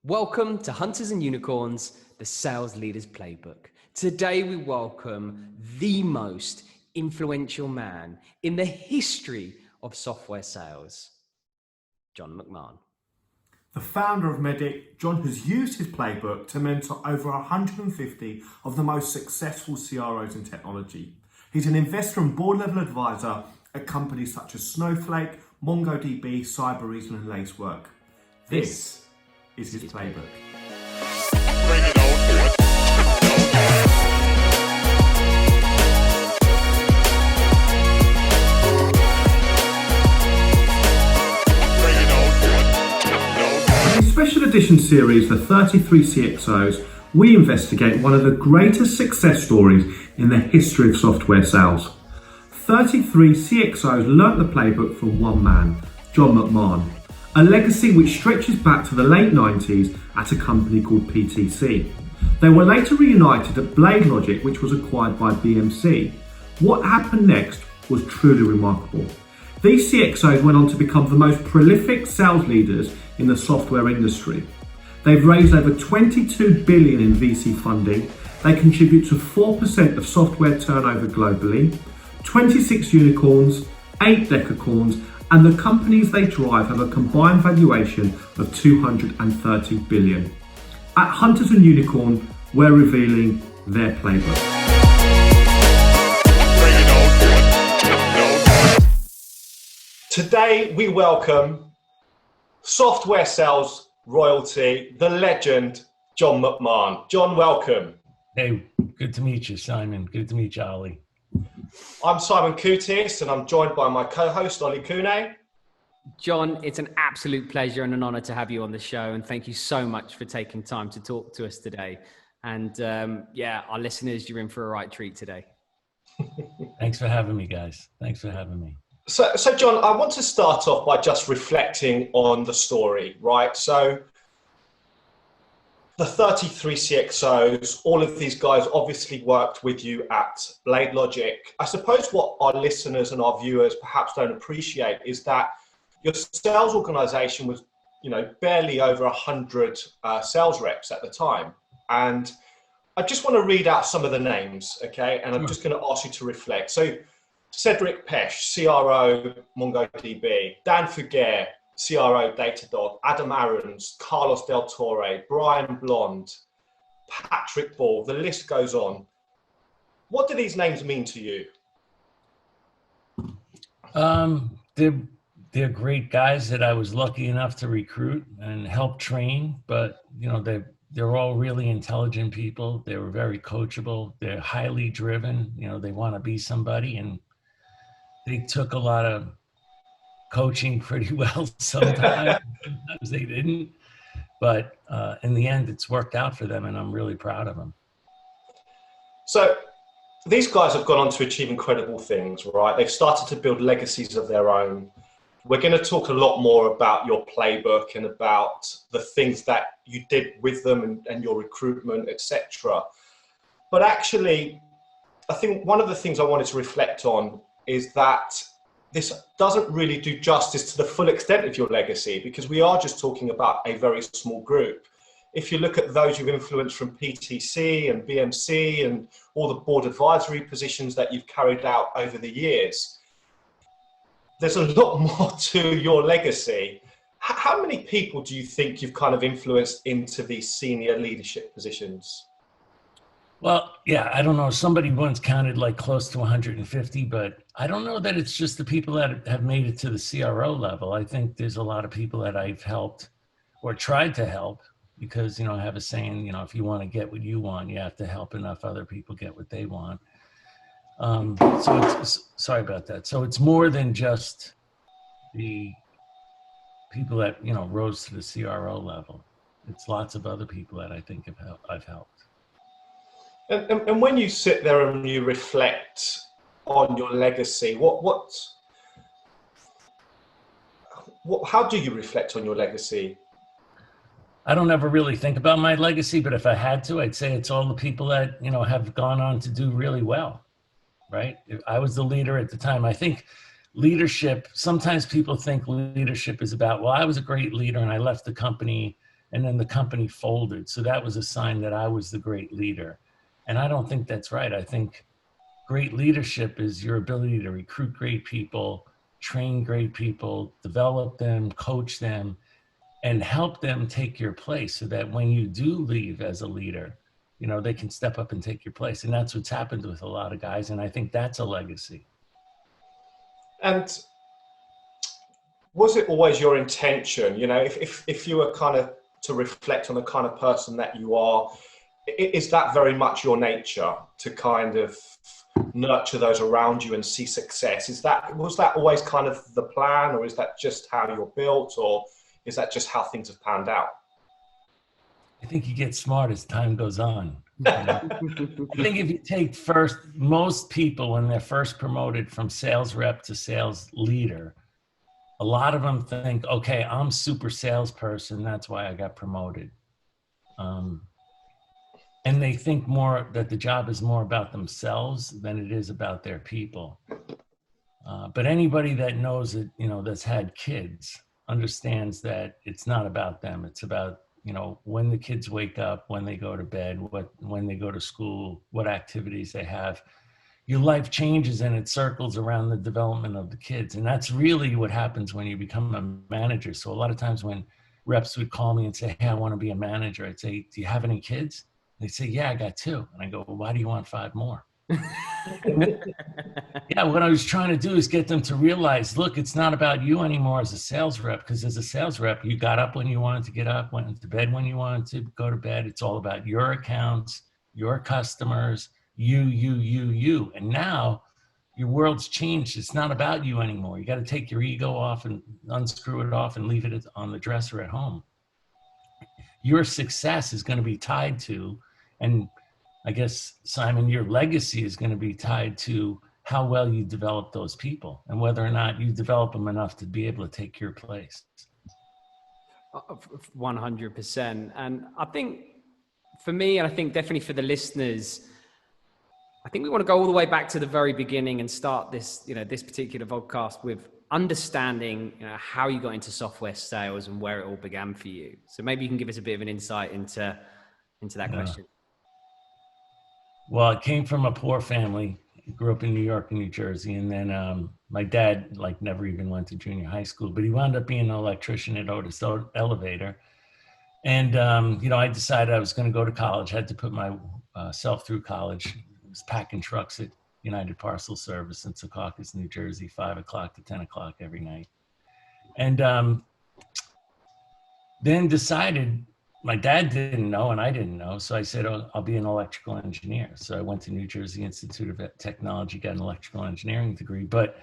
Welcome to Hunters and Unicorns, the Sales Leaders Playbook. Today we welcome the most influential man in the history of software sales, John McMahon. The founder of Medic, John has used his playbook to mentor over 150 of the most successful CROs in technology. He's an investor and board-level advisor at companies such as Snowflake, MongoDB, Cybereason and Lacework. This is his playbook. In the special edition series, the 33 CxOs, we investigate one of the greatest success stories in the history of software sales. 33 CxOs learnt the playbook from one man, John McMahon. A legacy which stretches back to the late 90s at a company called PTC. They were later reunited at BladeLogic, which was acquired by BMC. What happened next was truly remarkable. These CxOs went on to become the most prolific sales leaders in the software industry. They've raised over 22 billion in VC funding. They contribute to 4% of software turnover globally, 26 unicorns, 8 decacorns, and the companies they drive have a combined valuation of 230 billion. At Hunters and Unicorn, we're revealing their playbook. Today, we welcome software sales royalty, the legend, John McMahon. John, welcome. Hey, good to meet you, Simon. Good to meet you, Ollie. I'm Simon Kutis, and I'm joined by my co-host, Ollie Kune. John, it's an absolute pleasure and an honor to have you on the show. And thank you so much for taking time to talk to us today. And our listeners, you're in for a right treat today. Thanks for having me, guys. Thanks for having me. So John, I want to start off by just reflecting on the story, right? So the 33 CxOs, all of these guys obviously worked with you at BladeLogic. I suppose what our listeners and our viewers perhaps don't appreciate is that your sales organization was, barely over 100 sales reps at the time. And I just want to read out some of the names, okay? And I'm just going to ask you to reflect. So Cedric Pesch, CRO, MongoDB, Dan Fuguer, CRO, Datadog, Adam Aarons, Carlos Del Torre, Brian Blond, Patrick Ball, the list goes on. What do these names mean to you? They're great guys that I was lucky enough to recruit and help train, but they're all really intelligent people. They were very coachable. They're highly driven. They want to be somebody, and they took a lot of coaching pretty well sometimes. Sometimes they didn't, but in the end it's worked out for them, and I'm really proud of them. So these guys have gone on to achieve incredible things, right? They've started to build legacies of their own. We're going to talk a lot more about your playbook and about the things that you did with them and your recruitment, etc. But actually, I think one of the things I wanted to reflect on is that this doesn't really do justice to the full extent of your legacy, because we are just talking about a very small group. If you look at those you've influenced from PTC and BMC and all the board advisory positions that you've carried out over the years, there's a lot more to your legacy. How many people do you think you've kind of influenced into these senior leadership positions? Well, yeah, I don't know. Somebody once counted like close to 150, but I don't know that it's just the people that have made it to the CRO level. I think there's a lot of people that I've helped or tried to help, because, I have a saying, if you want to get what you want, you have to help enough other people get what they want. So it's, sorry about that. So it's more than just the people that, rose to the CRO level. It's lots of other people that I think I've helped. And when you sit there and you reflect on your legacy, how do you reflect on your legacy? I don't ever really think about my legacy, but if I had to, I'd say it's all the people that, have gone on to do really well, right? I was the leader at the time. I think leadership, sometimes people think leadership is about, well, I was a great leader and I left the company and then the company folded. So that was a sign that I was the great leader. And I don't think that's right. I think great leadership is your ability to recruit great people, train great people, develop them, coach them, and help them take your place so that when you do leave as a leader, you know, they can step up and take your place. And that's what's happened with a lot of guys. And I think that's a legacy. And was it always your intention, you know, if you were kind of to reflect on the kind of person that you are, is that very much your nature to kind of nurture those around you and see success? Was that always kind of the plan, or is that just how you're built, or is that just how things have panned out? I think you get smart as time goes on. I think if you take most people when they're first promoted from sales rep to sales leader, a lot of them think, okay, I'm super salesperson, that's why I got promoted. And they think more that the job is more about themselves than it is about their people. But anybody that knows it, you know, that's had kids understands that it's not about them. It's about, you know, when the kids wake up, when they go to bed, when they go to school, what activities they have. Your life changes and it circles around the development of the kids. And that's really what happens when you become a manager. So a lot of times when reps would call me and say, hey, I want to be a manager, I'd say, do you have any kids? They'd say, yeah, I got 2. And I go, well, why do you want 5 more? Yeah, what I was trying to do is get them to realize, look, it's not about you anymore as a sales rep, because as a sales rep, you got up when you wanted to get up, went to bed when you wanted to go to bed. It's all about your accounts, your customers, you. And now your world's changed. It's not about you anymore. You got to take your ego off and unscrew it off and leave it on the dresser at home. Your success is going to be tied to, and I guess, Simon, your legacy is going to be tied to how well you develop those people and whether or not you develop them enough to be able to take your place. 100%. And I think for me, and I think definitely for the listeners, I think we want to go all the way back to the very beginning and start this, you know, this particular podcast with understanding, you know, how you got into software sales and where it all began for you. So maybe you can give us a bit of an insight into that question. Well, I came from a poor family. Grew up in New York and New Jersey. And then my dad never even went to junior high school, but he wound up being an electrician at Otis Elevator. And, you know, I decided I was going to go to college, had to put myself through college. I was packing trucks at United Parcel Service in Secaucus, New Jersey, 5 o'clock to 10 o'clock every night. And then decided, my dad didn't know and I didn't know. So I said, oh, I'll be an electrical engineer. So I went to New Jersey Institute of Technology, got an electrical engineering degree. But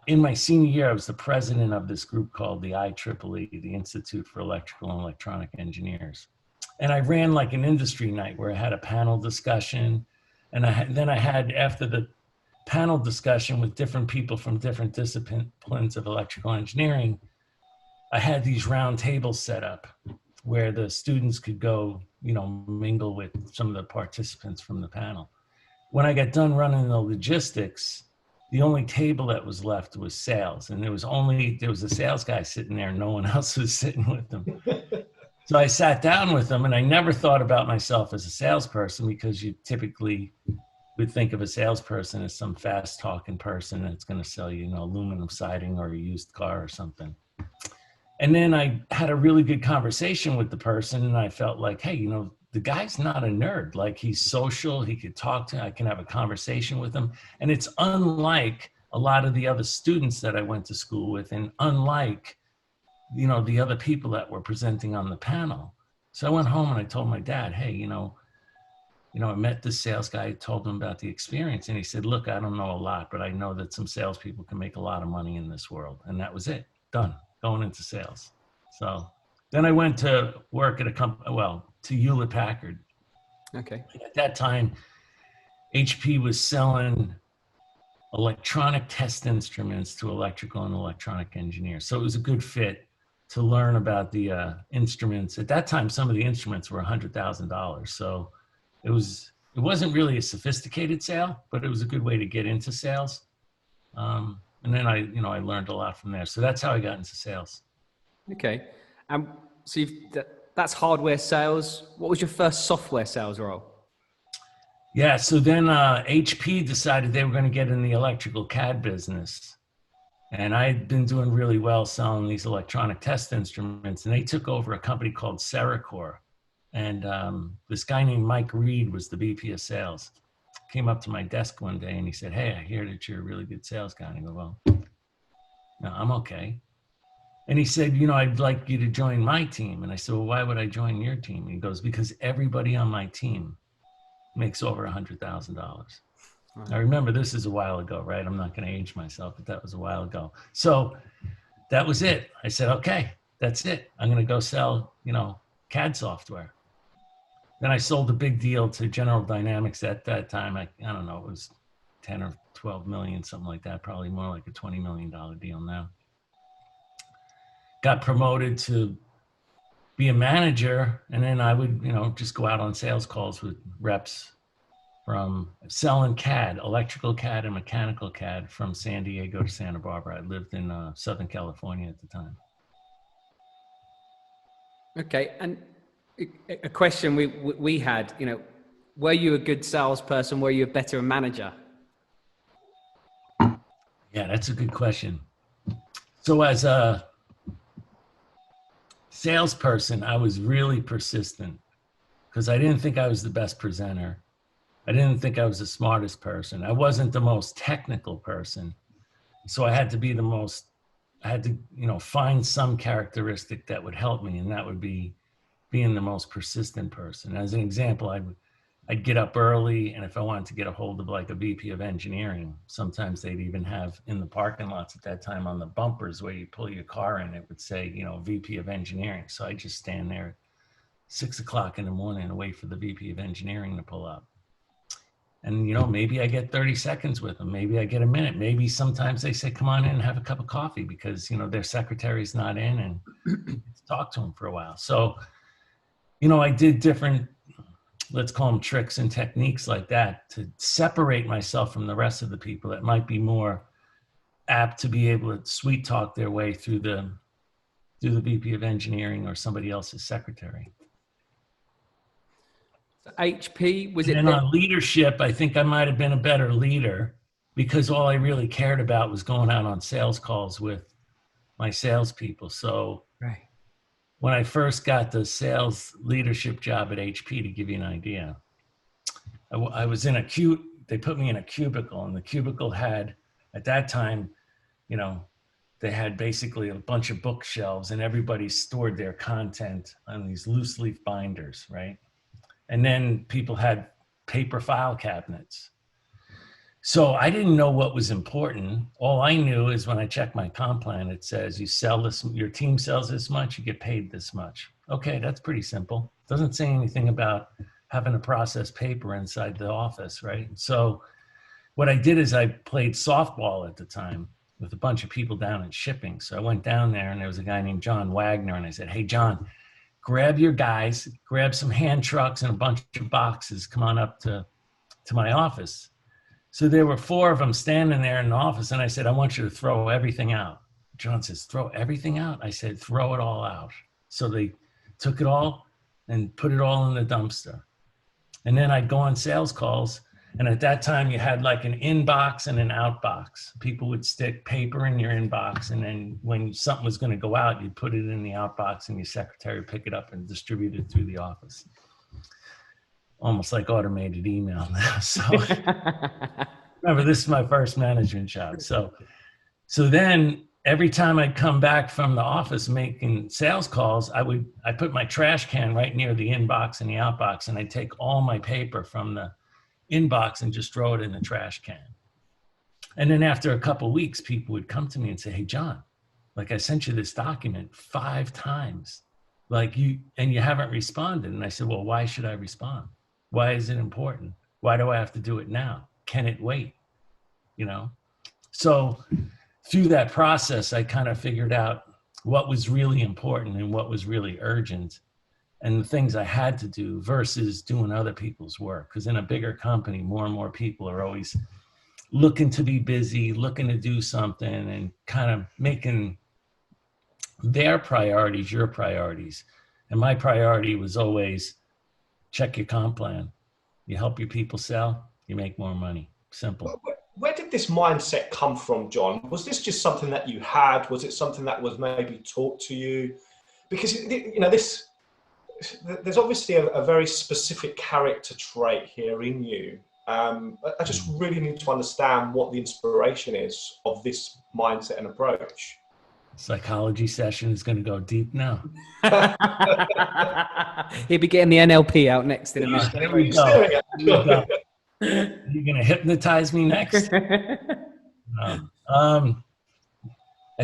in my senior year, I was the president of this group called the IEEE, the Institute for Electrical and Electronic Engineers. And I ran like an industry night where I had a panel discussion. And then I had, after the panel discussion with different people from different disciplines of electrical engineering, I had these round tables set up where the students could go, you know, mingle with some of the participants from the panel. When I got done running the logistics, the only table that was left was sales. And there was a sales guy sitting there. No one else was sitting with them. So I sat down with them, and I never thought about myself as a salesperson, because you typically would think of a salesperson as some fast talking person that's going to sell you, you know, aluminum siding or a used car or something. And then I had a really good conversation with the person, and I felt like, hey, you know, the guy's not a nerd. Like, he's social, he could talk to, I can have a conversation with him. And it's unlike a lot of the other students that I went to school with, and unlike, you know, the other people that were presenting on the panel. So I went home and I told my dad, hey, you know, I met this sales guy, told him about the experience. And he said, look, I don't know a lot, but I know that some salespeople can make a lot of money in this world. And that was it, done. Going into sales. So then I went to work at a company, to Hewlett Packard. Okay. At that time, HP was selling electronic test instruments to electrical and electronic engineers. So it was a good fit to learn about the instruments. At that time, some of the instruments were $100,000. So it wasn't really a sophisticated sale, but it was a good way to get into sales. And then I learned a lot from there. So that's how I got into sales. Okay. And so that's hardware sales. What was your first software sales role? Yeah, so then HP decided they were going to get in the electrical CAD business. And I'd been doing really well selling these electronic test instruments, and they took over a company called Sericor. And this guy named Mike Reed was the VP of sales. Came up to my desk one day and he said, "Hey, I hear that you're a really good sales guy." And I go, "Well, no, I'm okay." And he said, "I'd like you to join my team." And I said, "Well, why would I join your team?" And he goes, "Because everybody on my team makes over $100,000. I remember this is a while ago, right? I'm not going to age myself, but that was a while ago. So that was it. I said, "Okay, that's it. I'm going to go sell, CAD software." Then I sold a big deal to General Dynamics at that time. I don't know, it was 10 or 12 million, something like that, probably more like a $20 million deal now. Got promoted to be a manager, and then I would, just go out on sales calls with reps from selling CAD, electrical CAD and mechanical CAD from San Diego to Santa Barbara. I lived in Southern California at the time. Okay, and a question we had, were you a good salesperson? Were you a better manager? Yeah, that's a good question. So as a salesperson, I was really persistent because I didn't think I was the best presenter. I didn't think I was the smartest person. I wasn't the most technical person. So I had to, find some characteristic that would help me, and that would be being the most persistent person. As an example, I'd get up early, and if I wanted to get a hold of like a VP of engineering, sometimes they'd even have in the parking lots at that time on the bumpers where you pull your car in, it would say, VP of engineering. So I just stand there at 6 o'clock in the morning and wait for the VP of engineering to pull up. And, maybe I get 30 seconds with them. Maybe I get a minute. Maybe sometimes they say, "Come on in and have a cup of coffee," because, their secretary's not in, and talk to them for a while. So, I did different, let's call them tricks and techniques like that to separate myself from the rest of the people that might be more apt to be able to sweet talk their way through the VP of engineering or somebody else's secretary. So HP, was it? And on leadership, I think I might have been a better leader because all I really cared about was going out on sales calls with my salespeople. So Right. When I first got the sales leadership job at HP, to give you an idea, I was in they put me in a cubicle, and the cubicle had, at that time, they had basically a bunch of bookshelves, and everybody stored their content on these loose leaf binders, right? And then people had paper file cabinets. So I didn't know what was important. All I knew is when I checked my comp plan, it says you sell this, your team sells this much, you get paid this much. Okay, that's pretty simple. Doesn't say anything about having to process paper inside the office, right? So what I did is I played softball at the time with a bunch of people down in shipping. So I went down there, and there was a guy named John Wagner, and I said, "Hey, John, grab your guys, grab some hand trucks and a bunch of boxes, come on up to my office." So there were 4 of them standing there in the office, and I said, "I want you to throw everything out." John says, "Throw everything out?" I said, "Throw it all out." So they took it all and put it all in the dumpster. And then I'd go on sales calls, and at that time you had like an inbox and an outbox. People would stick paper in your inbox, and then when something was going to go out, you'd put it in the outbox, and your secretary would pick it up and distribute it through the office. Almost like automated email now. So remember, this is my first management job. So then every time I'd come back from the office making sales calls, I put my trash can right near the inbox and the outbox, and I'd take all my paper from the inbox and just throw it in the trash can. And then after a couple of weeks, people would come to me and say, "Hey, John, like I sent you this document 5 times, and you haven't responded." And I said, "Well, why should I respond? Why is it important? Why do I have to do it now? Can it wait?" So through that process, I kind of figured out what was really important and what was really urgent, and the things I had to do versus doing other people's work. Because in a bigger company, more and more people are always looking to be busy, looking to do something, and kind of making their priorities, your priorities. And my priority was always check your comp plan. You help your people sell, you make more money. Simple. Where did this mindset come from, John? Was this just something that you had? Was it something that was maybe taught to you? Because, there's obviously a very specific character trait here in you. I just really need to understand what the inspiration is of this mindset and approach. Psychology session is going to go deep now. He'll be getting the NLP out next in a minute. Here we go. You're going to hypnotize me next? I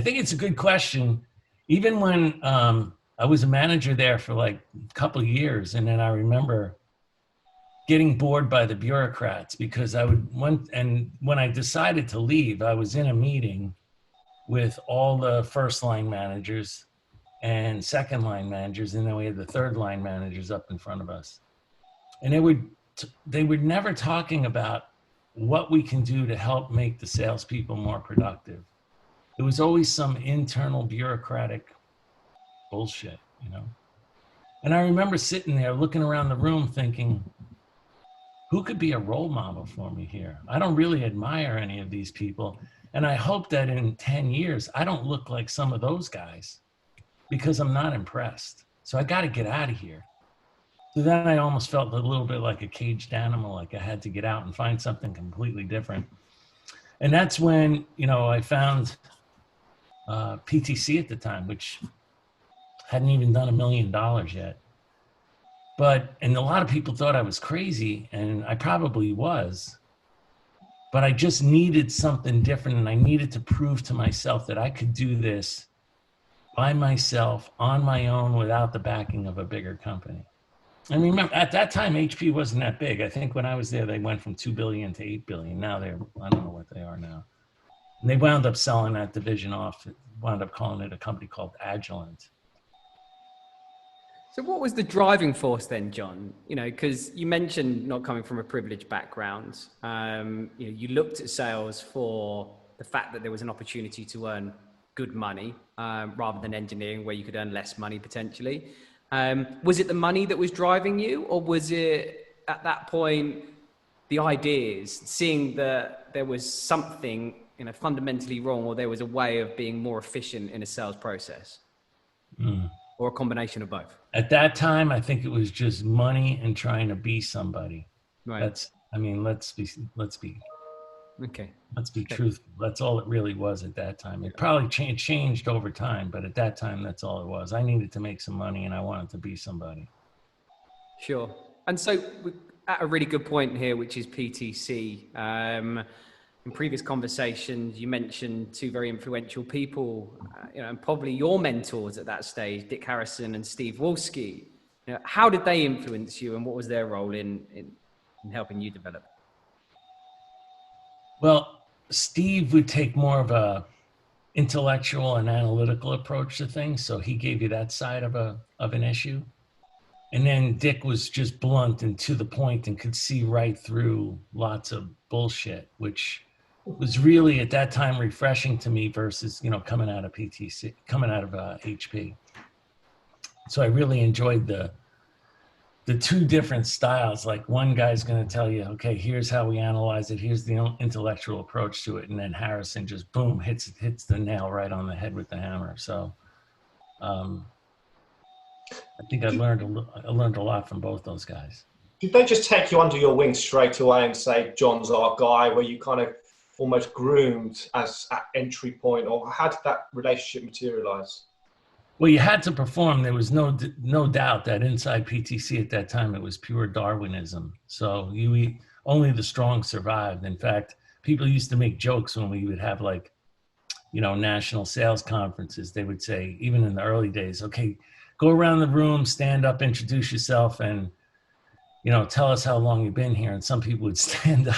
think it's a good question. Even when I was a manager there for like a couple of years, and then I remember getting bored by the bureaucrats because when I decided to leave, I was in a meeting with all the first line managers and second line managers, and then we had the third line managers up in front of us. And they were never talking about what we can do to help make the salespeople more productive. It was always some internal bureaucratic bullshit, And I remember sitting there looking around the room thinking, who could be a role model for me here? I don't really admire any of these people. And I hope that in 10 years, I don't look like some of those guys because I'm not impressed. So I got to get out of here. So then I almost felt a little bit like a caged animal, like I had to get out and find something completely different. And that's when, I found PTC at the time, which hadn't even done $1 million yet. And a lot of people thought I was crazy, and I probably was. But I just needed something different, and I needed to prove to myself that I could do this by myself, on my own, without the backing of a bigger company. And remember, at that time, HP wasn't that big. I think when I was there, they went from 2 billion to 8 billion. Now I don't know what they are now. And they wound up selling that division off, wound up calling it a company called Agilent. So what was the driving force then, John? Because you mentioned not coming from a privileged background. You looked at sales for the fact that there was an opportunity to earn good money rather than engineering, where you could earn less money potentially. Was it the money that was driving you, or was it at that point the ideas, seeing that there was something fundamentally wrong, or there was a way of being more efficient in a sales process? Or a combination of both? At that time, I think it was just money and trying to be somebody. Right. Let's be okay. Let's be truthful. That's all it really was at that time. It probably changed over time, but at that time, that's all it was. I needed to make some money, and I wanted to be somebody. Sure. And so we're at a really good point here, which is PTC. In previous conversations, you mentioned two very influential people, and probably your mentors at that stage, Dick Harrison and Steve Wolski. How did they influence you, and what was their role in helping you develop? Well, Steve would take more of a intellectual and analytical approach to things, so he gave you that side of an issue. And then Dick was just blunt and to the point and could see right through lots of bullshit, which was really at that time refreshing to me versus, coming out of HP. So I really enjoyed the two different styles. Like one guy's going to tell you, okay, here's how we analyze it. Here's the intellectual approach to it. And then Harrison just boom, hits the nail right on the head with the hammer. So I think I learned a lot from both those guys. Did they just take you under your wing straight away and say, John's our guy, where you kind of almost groomed as at entry point, or how did that relationship materialize? Well, you had to perform. There was no doubt that inside PTC at that time, it was pure Darwinism. So only the strong survived. In fact, people used to make jokes when we would have national sales conferences. They would say, even in the early days, okay, go around the room, stand up, introduce yourself, and, tell us how long you've been here. And some people would stand up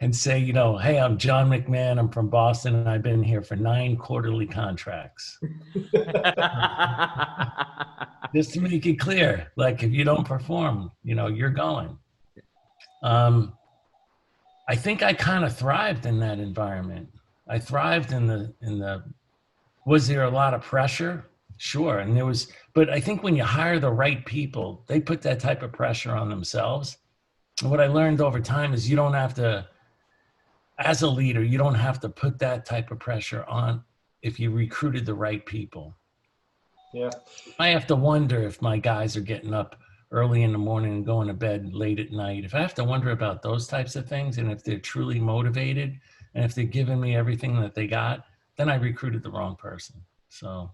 and say, hey, I'm John McMahon. I'm from Boston, and I've been here for 9 quarterly contracts. Just to make it clear, like if you don't perform, you're going. I think I kind of thrived in that environment. I thrived in the. Was there a lot of pressure? sure. And but I think when you hire the right people, they put that type of pressure on themselves. And what I learned over time is you don't have to, as a leader, you don't have to put that type of pressure on if you recruited the right people. Yeah. I have to wonder if my guys are getting up early in the morning and going to bed late at night. If I have to wonder about those types of things, and if they're truly motivated, and if they're giving me everything that they got, then I recruited the wrong person. So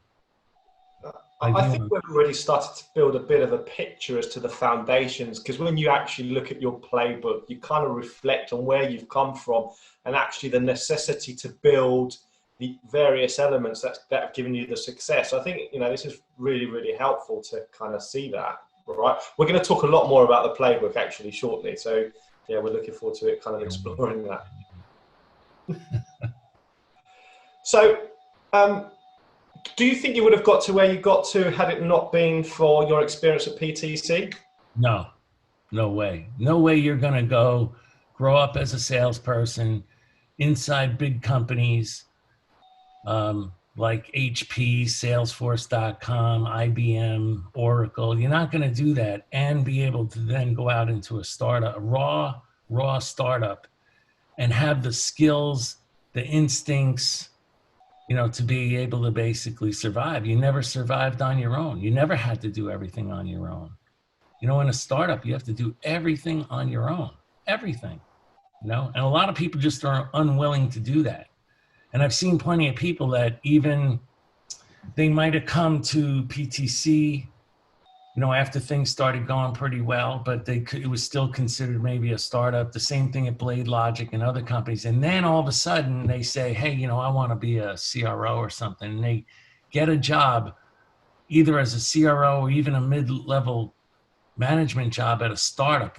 I think we've already started to build a bit of a picture as to the foundations, because when you actually look at your playbook, you kind of reflect on where you've come from and actually the necessity to build the various elements that have given you the success. I think, this is really, really helpful to kind of see that, right? We're going to talk a lot more about the playbook actually shortly. So yeah, we're looking forward to it, kind of exploring that. So, do you think you would have got to where you got to had it not been for your experience at PTC? No way. No way you're going to grow up as a salesperson inside big companies like HP, Salesforce.com, IBM, Oracle. You're not going to do that and be able to then go out into a startup, a raw startup, and have the skills, the instincts, to be able to basically survive. You never survived on your own. You never had to do everything on your own. In a startup, you have to do everything on your own, everything, and a lot of people just are unwilling to do that. And I've seen plenty of people that they might have come to PTC, after things started going pretty well, but it was still considered maybe a startup. The same thing at BladeLogic and other companies. And then all of a sudden they say, hey, I want to be a CRO or something. And they get a job either as a CRO or even a mid-level management job at a startup,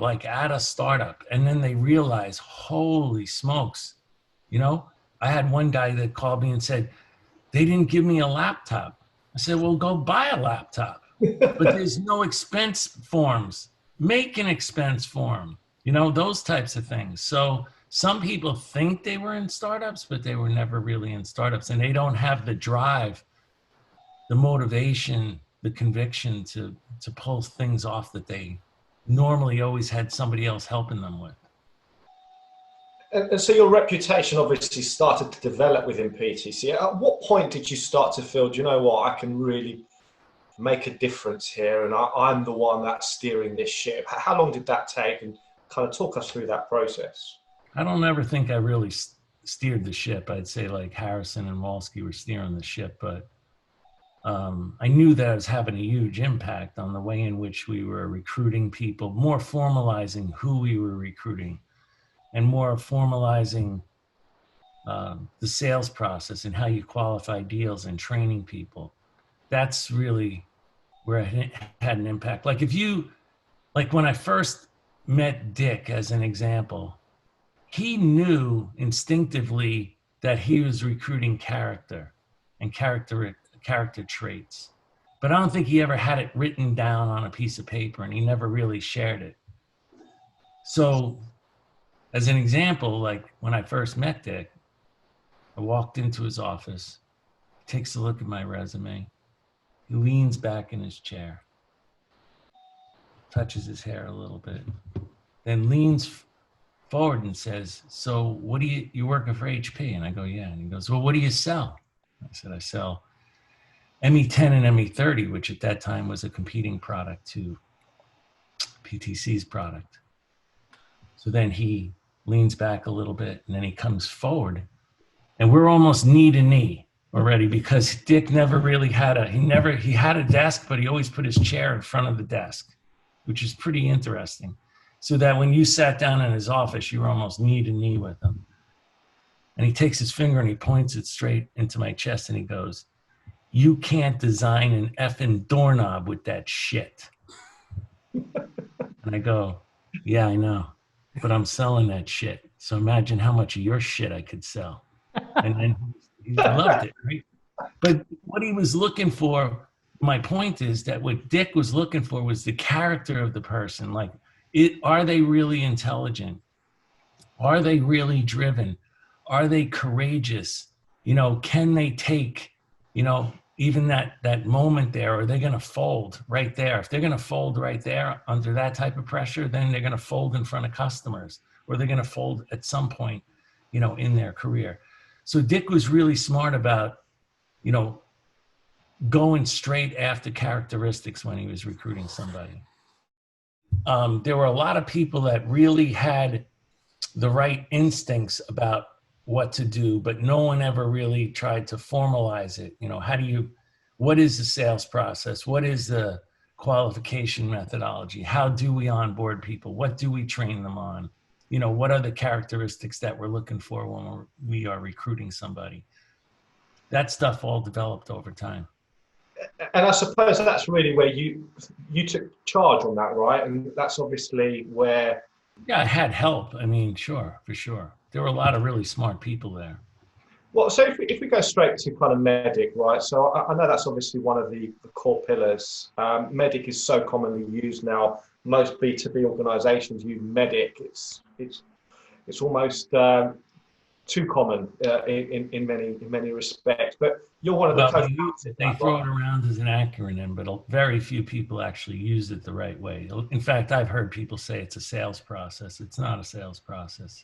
And then they realize, holy smokes, I had one guy that called me and said, they didn't give me a laptop. I said, well, go buy a laptop. But there's no expense forms. Make an expense form, those types of things. So some people think they were in startups, but they were never really in startups. And they don't have the drive, the motivation, the conviction to pull things off that they normally always had somebody else helping them with. And so your reputation obviously started to develop within PTC. At what point did you start to feel, do you know what, I can really make a difference here, and I'm the one that's steering this ship? How long did that take, and kind of talk us through that process? I don't ever think I really steered the ship. I'd say like Harrison and Walsky were steering the ship, but I knew that I was having a huge impact on the way in which we were recruiting people, more formalizing who we were recruiting, and more formalizing the sales process and how you qualify deals and training people. That's really where it had an impact. Like when I first met Dick, as an example, he knew instinctively that he was recruiting character and character traits. But I don't think he ever had it written down on a piece of paper, and he never really shared it. So as an example, like when I first met Dick, I walked into his office, he takes a look at my resume, he leans back in his chair, touches his hair a little bit, then leans forward and says, so what you working for HP? And I go, yeah. And he goes, well, what do you sell? I said, I sell ME10 and ME30, which at that time was a competing product to PTC's product. So then he leans back a little bit, and then he comes forward, and we're almost knee to knee already, because Dick never really he had a desk, but he always put his chair in front of the desk, which is pretty interesting. So that when you sat down in his office, you were almost knee to knee with him. And he takes his finger and he points it straight into my chest, and he goes, you can't design an effing doorknob with that shit. And I go, yeah, I know, but I'm selling that shit. So imagine how much of your shit I could sell. And then he loved it, right? But what he was looking for, my point is that what Dick was looking for was the character of the person. Like, are they really intelligent? Are they really driven? Are they courageous? Can they take, even that moment there, are they going to fold right there? If they're going to fold right there under that type of pressure, then they're going to fold in front of customers, or they're going to fold at some point, in their career. So Dick was really smart about, going straight after characteristics when he was recruiting somebody. There were a lot of people that really had the right instincts about what to do, but no one ever really tried to formalize it. What is the sales process? What is the qualification methodology? How do we onboard people? What do we train them on? What are the characteristics that we're looking for when we are recruiting somebody? That stuff all developed over time. And I suppose that's really where you took charge on that, right? And that's obviously where... Yeah, I had help. I mean, sure, for sure. There were a lot of really smart people there. Well, so if we go straight to kind of Medic, right? So I know that's obviously one of the core pillars. Medic is so commonly used now. Most B2B organizations use Medic. It's almost too common in many respects. But you're one of the they throw it around as an acronym, but very few people actually use it the right way. In fact, I've heard people say it's a sales process. It's not a sales process.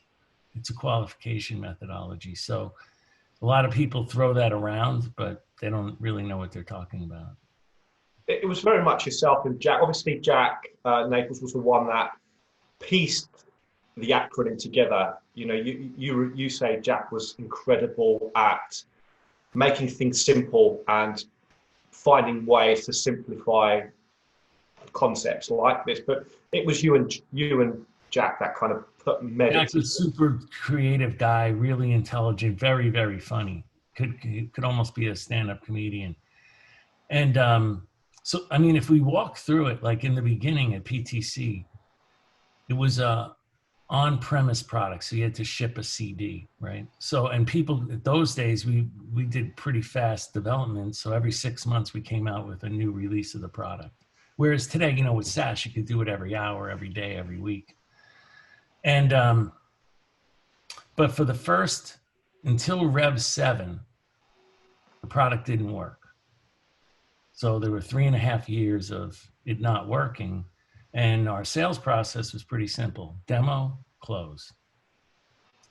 It's a qualification methodology. So a lot of people throw that around, but they don't really know what they're talking about. It was very much yourself and Jack. Obviously, Jack Naples was the one that pieced the acronym together. You say Jack was incredible at making things simple and finding ways to simplify concepts like this. But it was you and Jack that kind of put Medic. Jack was a super creative guy, really intelligent, very, very funny. Could almost be a stand-up comedian. And so, I mean, if we walk through it, like in the beginning at PTC, it was a on-premise product, so you had to ship a CD, right? So, and people, those days, we did pretty fast development, so every 6 months we came out with a new release of the product. Whereas today, with SaaS, you could do it every hour, every day, every week. And, but for the first, until Rev 7, the product didn't work. So there were 3.5 years of it not working. And our sales process was pretty simple: demo, close.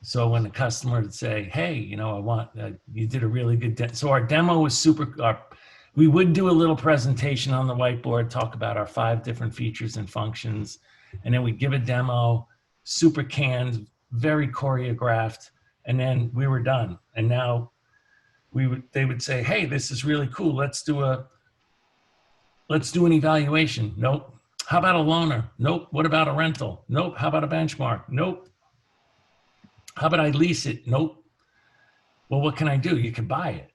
So when the customer would say, hey, I want, you did a really good so our demo was super, we would do a little presentation on the whiteboard, talk about our 5 different features and functions. And then we'd give a demo, super canned, very choreographed, and then we were done. And now they would say, hey, this is really cool. Let's do an evaluation. Nope. How about a loaner? Nope. What about a rental? Nope. How about a benchmark? Nope. How about I lease it? Nope. Well, what can I do? You can buy it.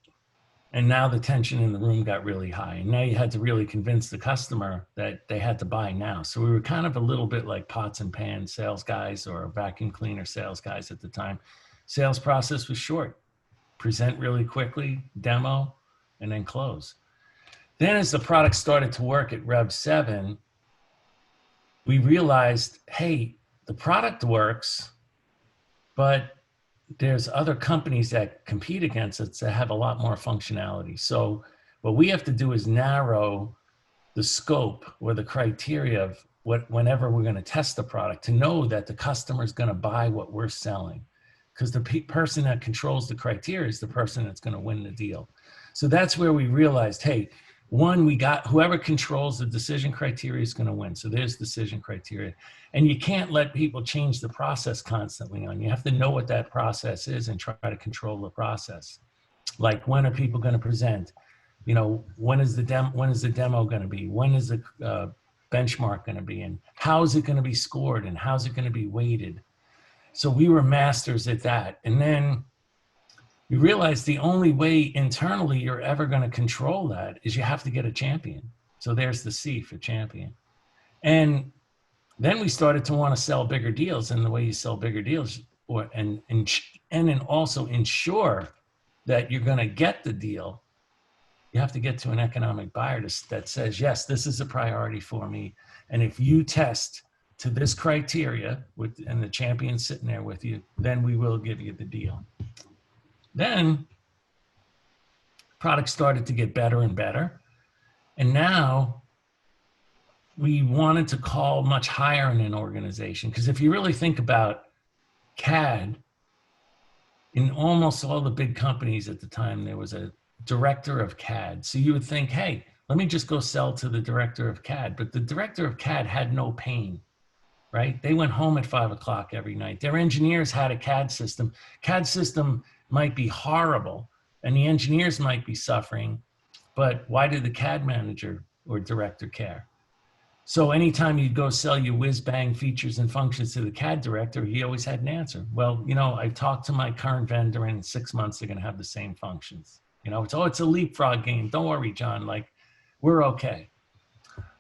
And now the tension in the room got really high. And now you had to really convince the customer that they had to buy now. So we were kind of a little bit like pots and pans sales guys or vacuum cleaner sales guys at the time. Sales process was short. Present really quickly, demo, and then close. Then as the product started to work at Rev 7, we realized, hey, the product works, but there's other companies that compete against us that have a lot more functionality. So what we have to do is narrow the scope or the criteria of whenever we're going to test the product to know that the customer is going to buy what we're selling. Because the person that controls the criteria is the person that's going to win the deal. So that's where we realized, hey, one, whoever controls the decision criteria is going to win. So there's decision criteria. And you can't let people change the process constantly on. You have to know what that process is and try to control the process. Like, when are people going to present? When is the demo going to be? When is the benchmark going to be? And how is it going to be scored? And how's it going to be weighted? So we were masters at that. And then we realized the only way internally you're ever going to control that is you have to get a champion. So there's the C for champion. And then we started to want to sell bigger deals. And the way you sell bigger deals, and then also ensure that you're going to get the deal, you have to get to an economic buyer that says, yes, this is a priority for me. And if you test to this criteria and the champion's sitting there with you, then we will give you the deal. Then Products started to get better and better. And now we wanted to call much higher in an organization. Because if you really think about CAD, in almost all the big companies at the time, there was a director of CAD. So you would think, hey, let me just go sell to the director of CAD. But the director of CAD had no pain, right? They went home at 5 o'clock every night. Their engineers had a CAD system. CAD system might be horrible and the engineers might be suffering, but why did the CAD manager or director care? So anytime you go sell your whiz bang features and functions to the CAD director, he always had an answer. Well, you know, I've talked to my current vendor and in 6 months, they're going to have the same functions. You know, it's a leapfrog game. Don't worry, John, like we're okay.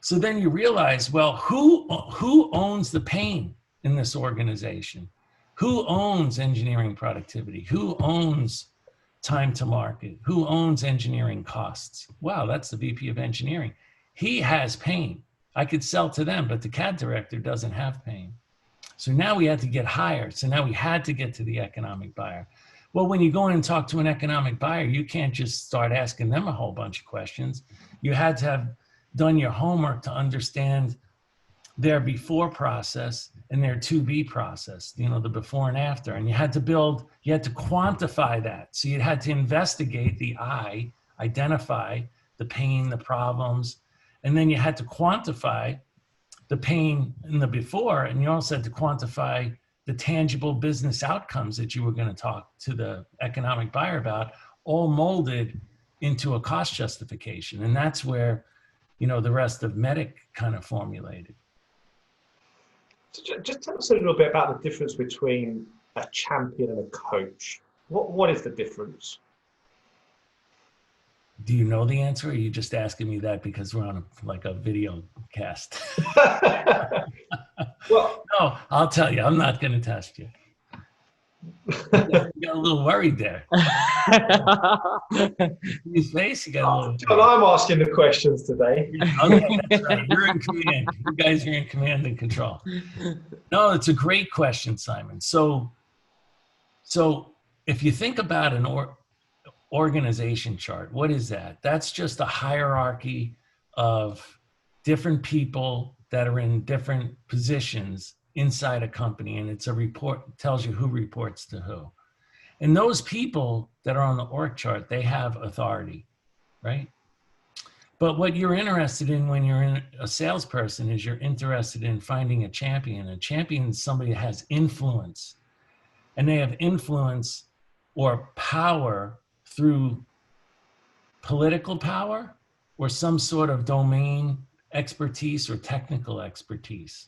So then you realize, well, who owns the pain in this organization? Who owns engineering productivity? Who owns time to market? Who owns engineering costs? Wow, that's the VP of engineering. He has pain. I could sell to them, but the CAD director doesn't have pain. So now we had to get higher. So now we had to get to the economic buyer. Well, when you go in and talk to an economic buyer, you can't just start asking them a whole bunch of questions. You had to have done your homework to understand their before process and their to be process, you know, the before and after. And you had to quantify that. So you had to investigate the I, identify the pain, the problems, and then you had to quantify the pain in the before, and you also had to quantify the tangible business outcomes that you were going to talk to the economic buyer about, all molded into a cost justification. And that's where, you know, the rest of Medic kind of formulated. So just tell us a little bit about the difference between a champion and a coach. What is the difference? Do you know the answer, or are you just asking me that because we're on a video cast? Well, no, I'll tell you, I'm not going to test you. You got a little worried there. His face, you got a little. John, I'm asking the questions today. Okay, that's right. You're in command. You guys are in command and control. No, it's a great question, Simon. So if you think about an organization chart, what is that? That's just a hierarchy of different people that are in different positions inside a company, and it's a report, tells you who reports to who. And those people that are on the org chart, they have authority, right? But what you're interested in when you're in a salesperson is you're interested in finding a champion. A champion is somebody that has influence, and they have influence or power through political power or some sort of domain expertise or technical expertise.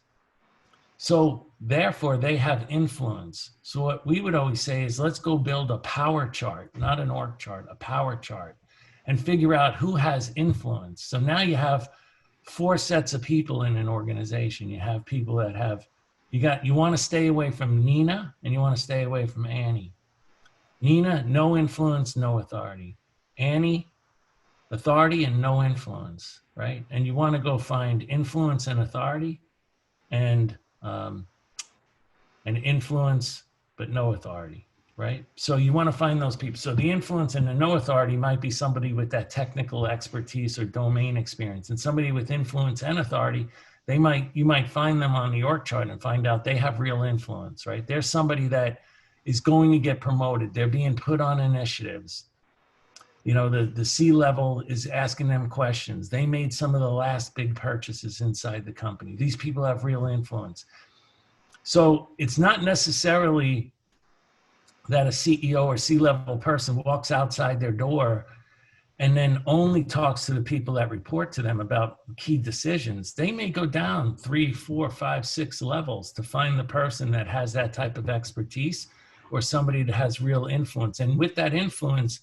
So therefore they have influence. So what we would always say is, let's go build a power chart, not an org chart, a power chart, and figure out who has influence. So now you have 4 sets of people in an organization. You have people that have, you want to stay away from Nina and you want to stay away from Annie. Nina, no influence, no authority. Annie, authority and no influence, right? And you want to go find influence and authority, and influence, but no authority, right? So you want to find those people. So the influence and the no authority might be somebody with that technical expertise or domain experience, and somebody with influence and authority, you might find them on the org chart and find out they have real influence, right? There's somebody that is going to get promoted. They're being put on initiatives. You know, the C-level is asking them questions. They made some of the last big purchases inside the company. These people have real influence. So it's not necessarily that a CEO or C-level person walks outside their door and then only talks to the people that report to them about key decisions. They may go down 3, 4, 5, 6 levels to find the person that has that type of expertise or somebody that has real influence. And with that influence,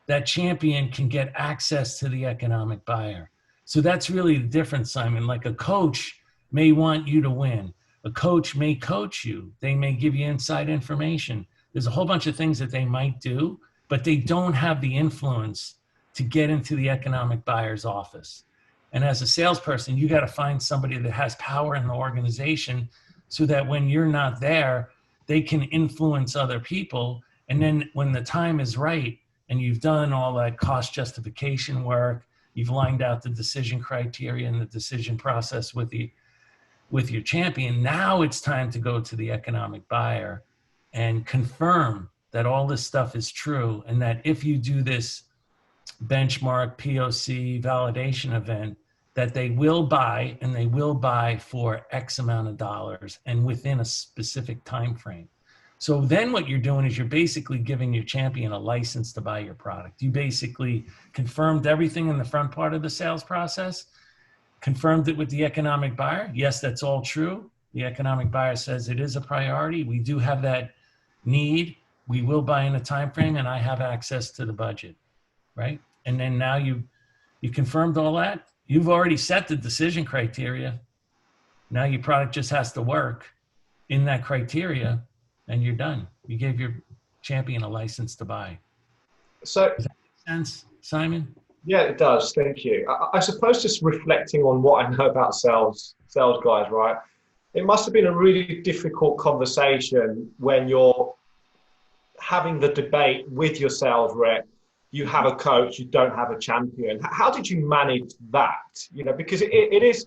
that champion can get access to the economic buyer. So that's really the difference, Simon. Like a coach may want you to win. A coach may coach you. They may give you inside information. There's a whole bunch of things that they might do, but they don't have the influence to get into the economic buyer's office. And as a salesperson, you got to find somebody that has power in the organization so that when you're not there, they can influence other people. And then when the time is right, and you've done all that cost justification work, you've lined out the decision criteria and the decision process with your champion. Now it's time to go to the economic buyer and confirm that all this stuff is true, and that if you do this benchmark POC validation event, that they will buy, and they will buy for X amount of dollars and within a specific time frame. So then what you're doing is you're basically giving your champion a license to buy your product. You basically confirmed everything in the front part of the sales process, confirmed it with the economic buyer. Yes, that's all true. The economic buyer says it is a priority. We do have that need. We will buy in a time frame, and I have access to the budget, right? And then now you confirmed all that. You've already set the decision criteria. Now your product just has to work in that criteria, and you're done. You gave your champion a license to buy. So, does that make sense, Simon? yeah, it does. Thank you. I suppose just reflecting on what I know about sales guys, right? It must have been a really difficult conversation when you're having the debate with your sales rep. You have a coach, you don't have a champion. How did you manage that? You know, because it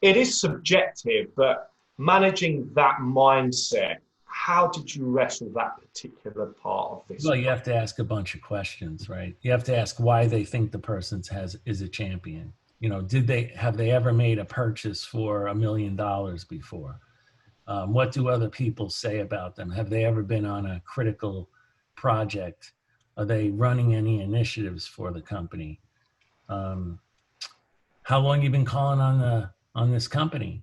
is subjective, but managing that mindset, how did you wrestle that particular part of this? Well, you have to ask a bunch of questions, right? You have to ask why they think the person is a champion. You know, have they ever made a purchase for $1 million before? What do other people say about them? Have they ever been on a critical project? Are they running any initiatives for the company? How long you been calling on this company?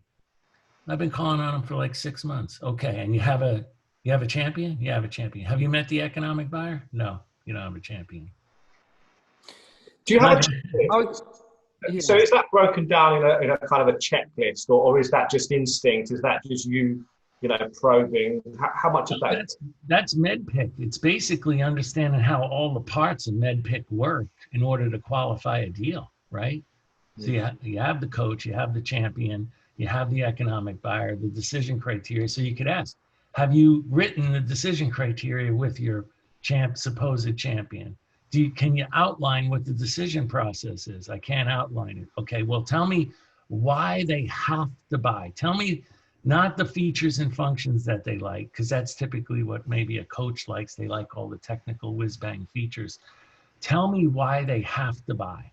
I've been calling on them for like 6 months. Okay, and you have a champion? You have a champion. Have you met the economic buyer? No, you don't have a champion. Do you have a champion? Yeah. So is that broken down in a kind of a checklist, or is that just instinct? Is that just you probing? How much of that? That's MedPick. It's basically understanding how all the parts of MedPick work in order to qualify a deal, right? So you have the coach, you have the champion, you have the economic buyer, the decision criteria. So you could ask, have you written the decision criteria with your supposed champion? Can you outline what the decision process is? I can't outline it. Okay, well, tell me why they have to buy. Tell me not the features and functions that they like, because that's typically what maybe a coach likes. They like all the technical whiz-bang features. Tell me why they have to buy.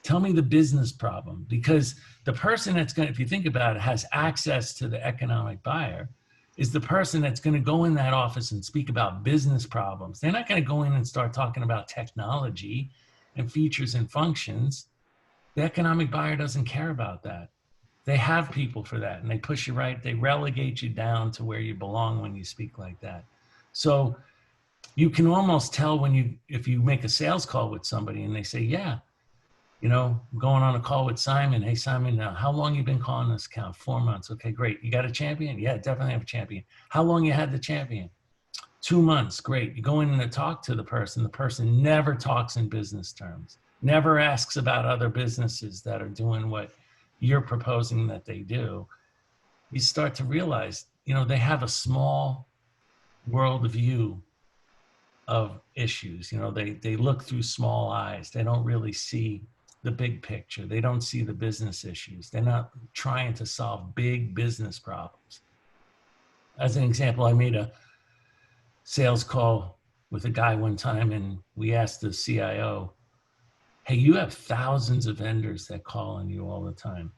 Tell me the business problem, because the person that's going to, if you think about it, has access to the economic buyer is the person that's going to go in that office and speak about business problems. They're not going to go in and start talking about technology and features and functions. The economic buyer doesn't care about that. They have people for that, and they push you right. They relegate you down to where you belong when you speak like that. So you can almost tell if you make a sales call with somebody and they say, yeah, going on a call with Simon. Hey, Simon, how long you been calling this account? 4 months. Okay, great. You got a champion? Yeah, definitely have a champion. How long you had the champion? 2 months. Great. You go in to talk to the person never talks in business terms, never asks about other businesses that are doing what you're proposing that they do. You start to realize, they have a small world view of issues. They look through small eyes. They don't really see the big picture. They don't see the business issues. They're not trying to solve big business problems. As an example, I made a sales call with a guy one time, and we asked the CIO, hey, you have thousands of vendors that call on you all the time.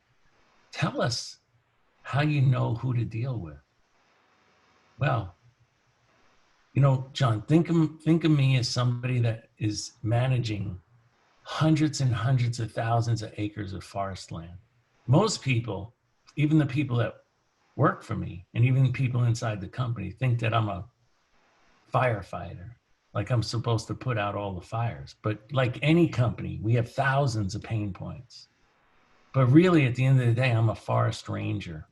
Tell us how you know who to deal with. Well, John, think of me as somebody that is managing hundreds and hundreds of thousands of acres of forest land. Most people, even the people that work for me, and even people inside the company, think that I'm a firefighter, like I'm supposed to put out all the fires. But like any company, we have thousands of pain points. But really, at the end of the day, I'm a forest ranger.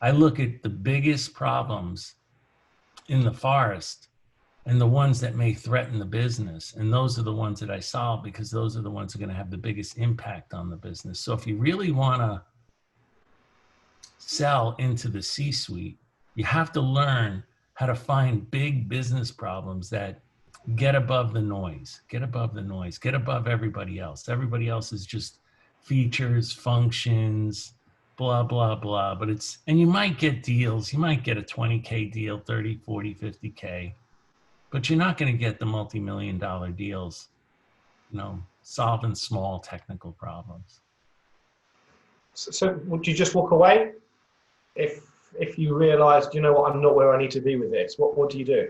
I look at the biggest problems in the forest and the ones that may threaten the business. And those are the ones that I solve, because those are the ones that are going to have the biggest impact on the business. So if you really want to sell into the C-suite, you have to learn how to find big business problems that get above the noise, get above the noise, get above everybody else. Everybody else is just features, functions, blah, blah, blah. But it's, and you might get deals. You might get a 20K deal, 30, 40, 50K, but you're not going to get the multi-million-dollar deals, you know, solving small technical problems. So would you just walk away if you realized, you know what, I'm not where I need to be with this? What do you do?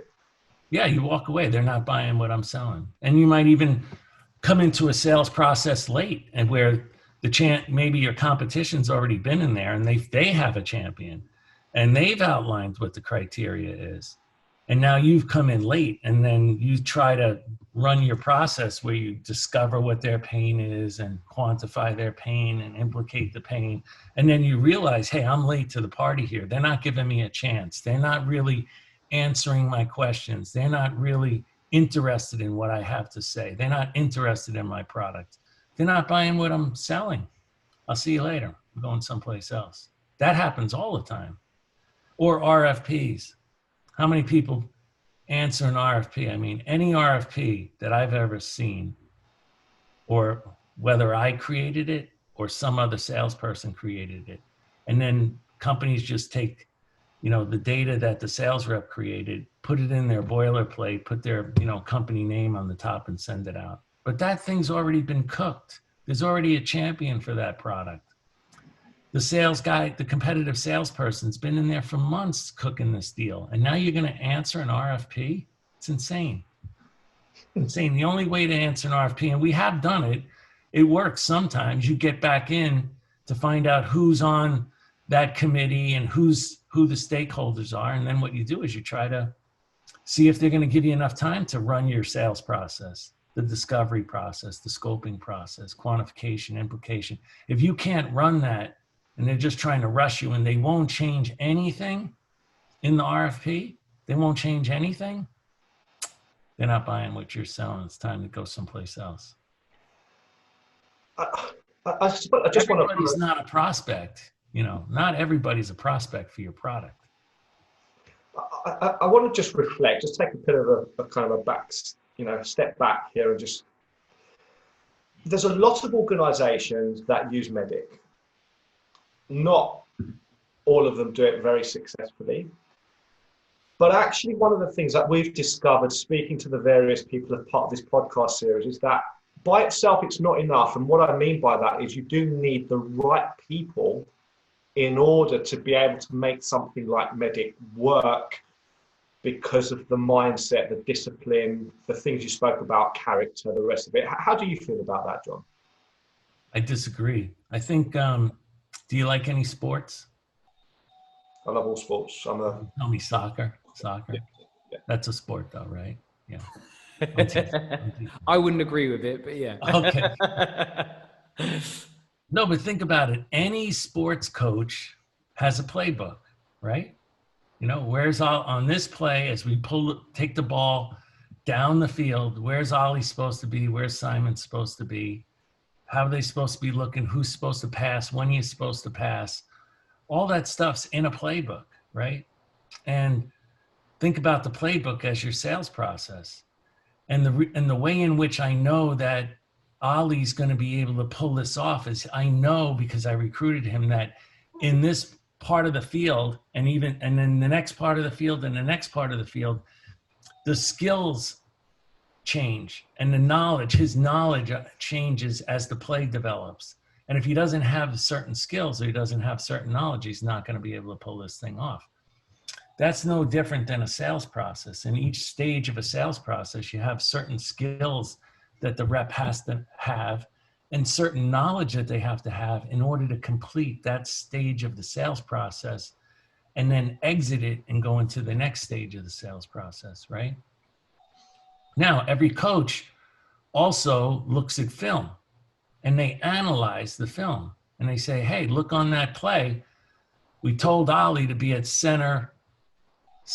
Yeah, you walk away. They're not buying what I'm selling. And you might even come into a sales process late, and where maybe your competition's already been in there and they have a champion and they've outlined what the criteria is. And now you've come in late, and then you try to run your process where you discover what their pain is and quantify their pain and implicate the pain. And then you realize, hey, I'm late to the party here. They're not giving me a chance. They're not really answering my questions. They're not really interested in what I have to say. They're not interested in my product. They're not buying what I'm selling. I'll see you later. I'm going someplace else. That happens all the time. Or RFPs. How many people answer an RFP? I mean, any RFP that I've ever seen, or whether I created it or some other salesperson created it, and then companies just take, you know, the data that the sales rep created, put it in their boilerplate, put their, you know, company name on the top and send it out. But that thing's already been cooked. There's already a champion for that product. The sales guy, the competitive salesperson's been in there for months cooking this deal. And now you're going to answer an RFP? It's insane. Insane. The only way to answer an RFP, and we have done it, it works sometimes. You get back in to find out who's on that committee and who the stakeholders are. And then what you do is you try to see if they're going to give you enough time to run your sales process, the discovery process, the scoping process, quantification, implication. If you can't run that, and they're just trying to rush you, and they won't change anything in the RFP, they won't change anything, they're not buying what you're selling. It's time to go someplace else. I just want to... Everybody's not a prospect. You know, not everybody's a prospect for your product. I want to just reflect, just take a bit of a kind of a back, you know, step back here and just... There's a lot of organizations that use Medic. Not all of them do it very successfully. But actually, one of the things that we've discovered speaking to the various people as part of this podcast series is that by itself, it's not enough. And what I mean by that is you do need the right people in order to be able to make something like Medic work, because of the mindset, the discipline, the things you spoke about, character, the rest of it. How do you feel about that, John? I disagree. I think... do you like any sports? I love all sports. Tell me soccer. Soccer. Yeah. That's a sport though, right? Yeah. I wouldn't agree with it, but yeah. Okay. No, but think about it. Any sports coach has a playbook, right? You know, where's all on this play as we take the ball down the field, where's Ollie supposed to be? Where's Simon supposed to be? How are they supposed to be looking? Who's supposed to pass? When he's supposed to pass? All that stuff's in a playbook, right? And think about the playbook as your sales process. And the way in which I know that Ollie's going to be able to pull this off is I know, because I recruited him, that in this part of the field, and then the next part of the field and the next part of the field, the skills change, and his knowledge changes as the play develops. And if he doesn't have certain skills or he doesn't have certain knowledge, he's not going to be able to pull this thing off. That's no different than a sales process. In each stage of a sales process, you have certain skills that the rep has to have and certain knowledge that they have to have in order to complete that stage of the sales process and then exit it and go into the next stage of the sales process, right? Now, every coach also looks at film and they analyze the film and they say, hey, look on that play. We told Ollie to be at center,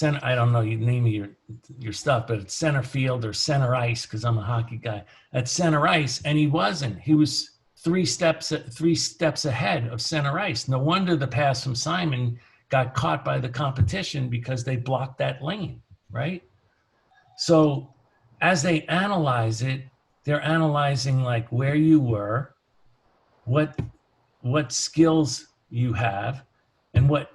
I don't know, you name your stuff, but it's center field or center ice, because I'm a hockey guy, at center ice, and he wasn't. He was three steps ahead of center ice. No wonder the pass from Simon got caught by the competition, because they blocked that lane, right? So as they analyze it, they're analyzing like where you were, what skills you have, and what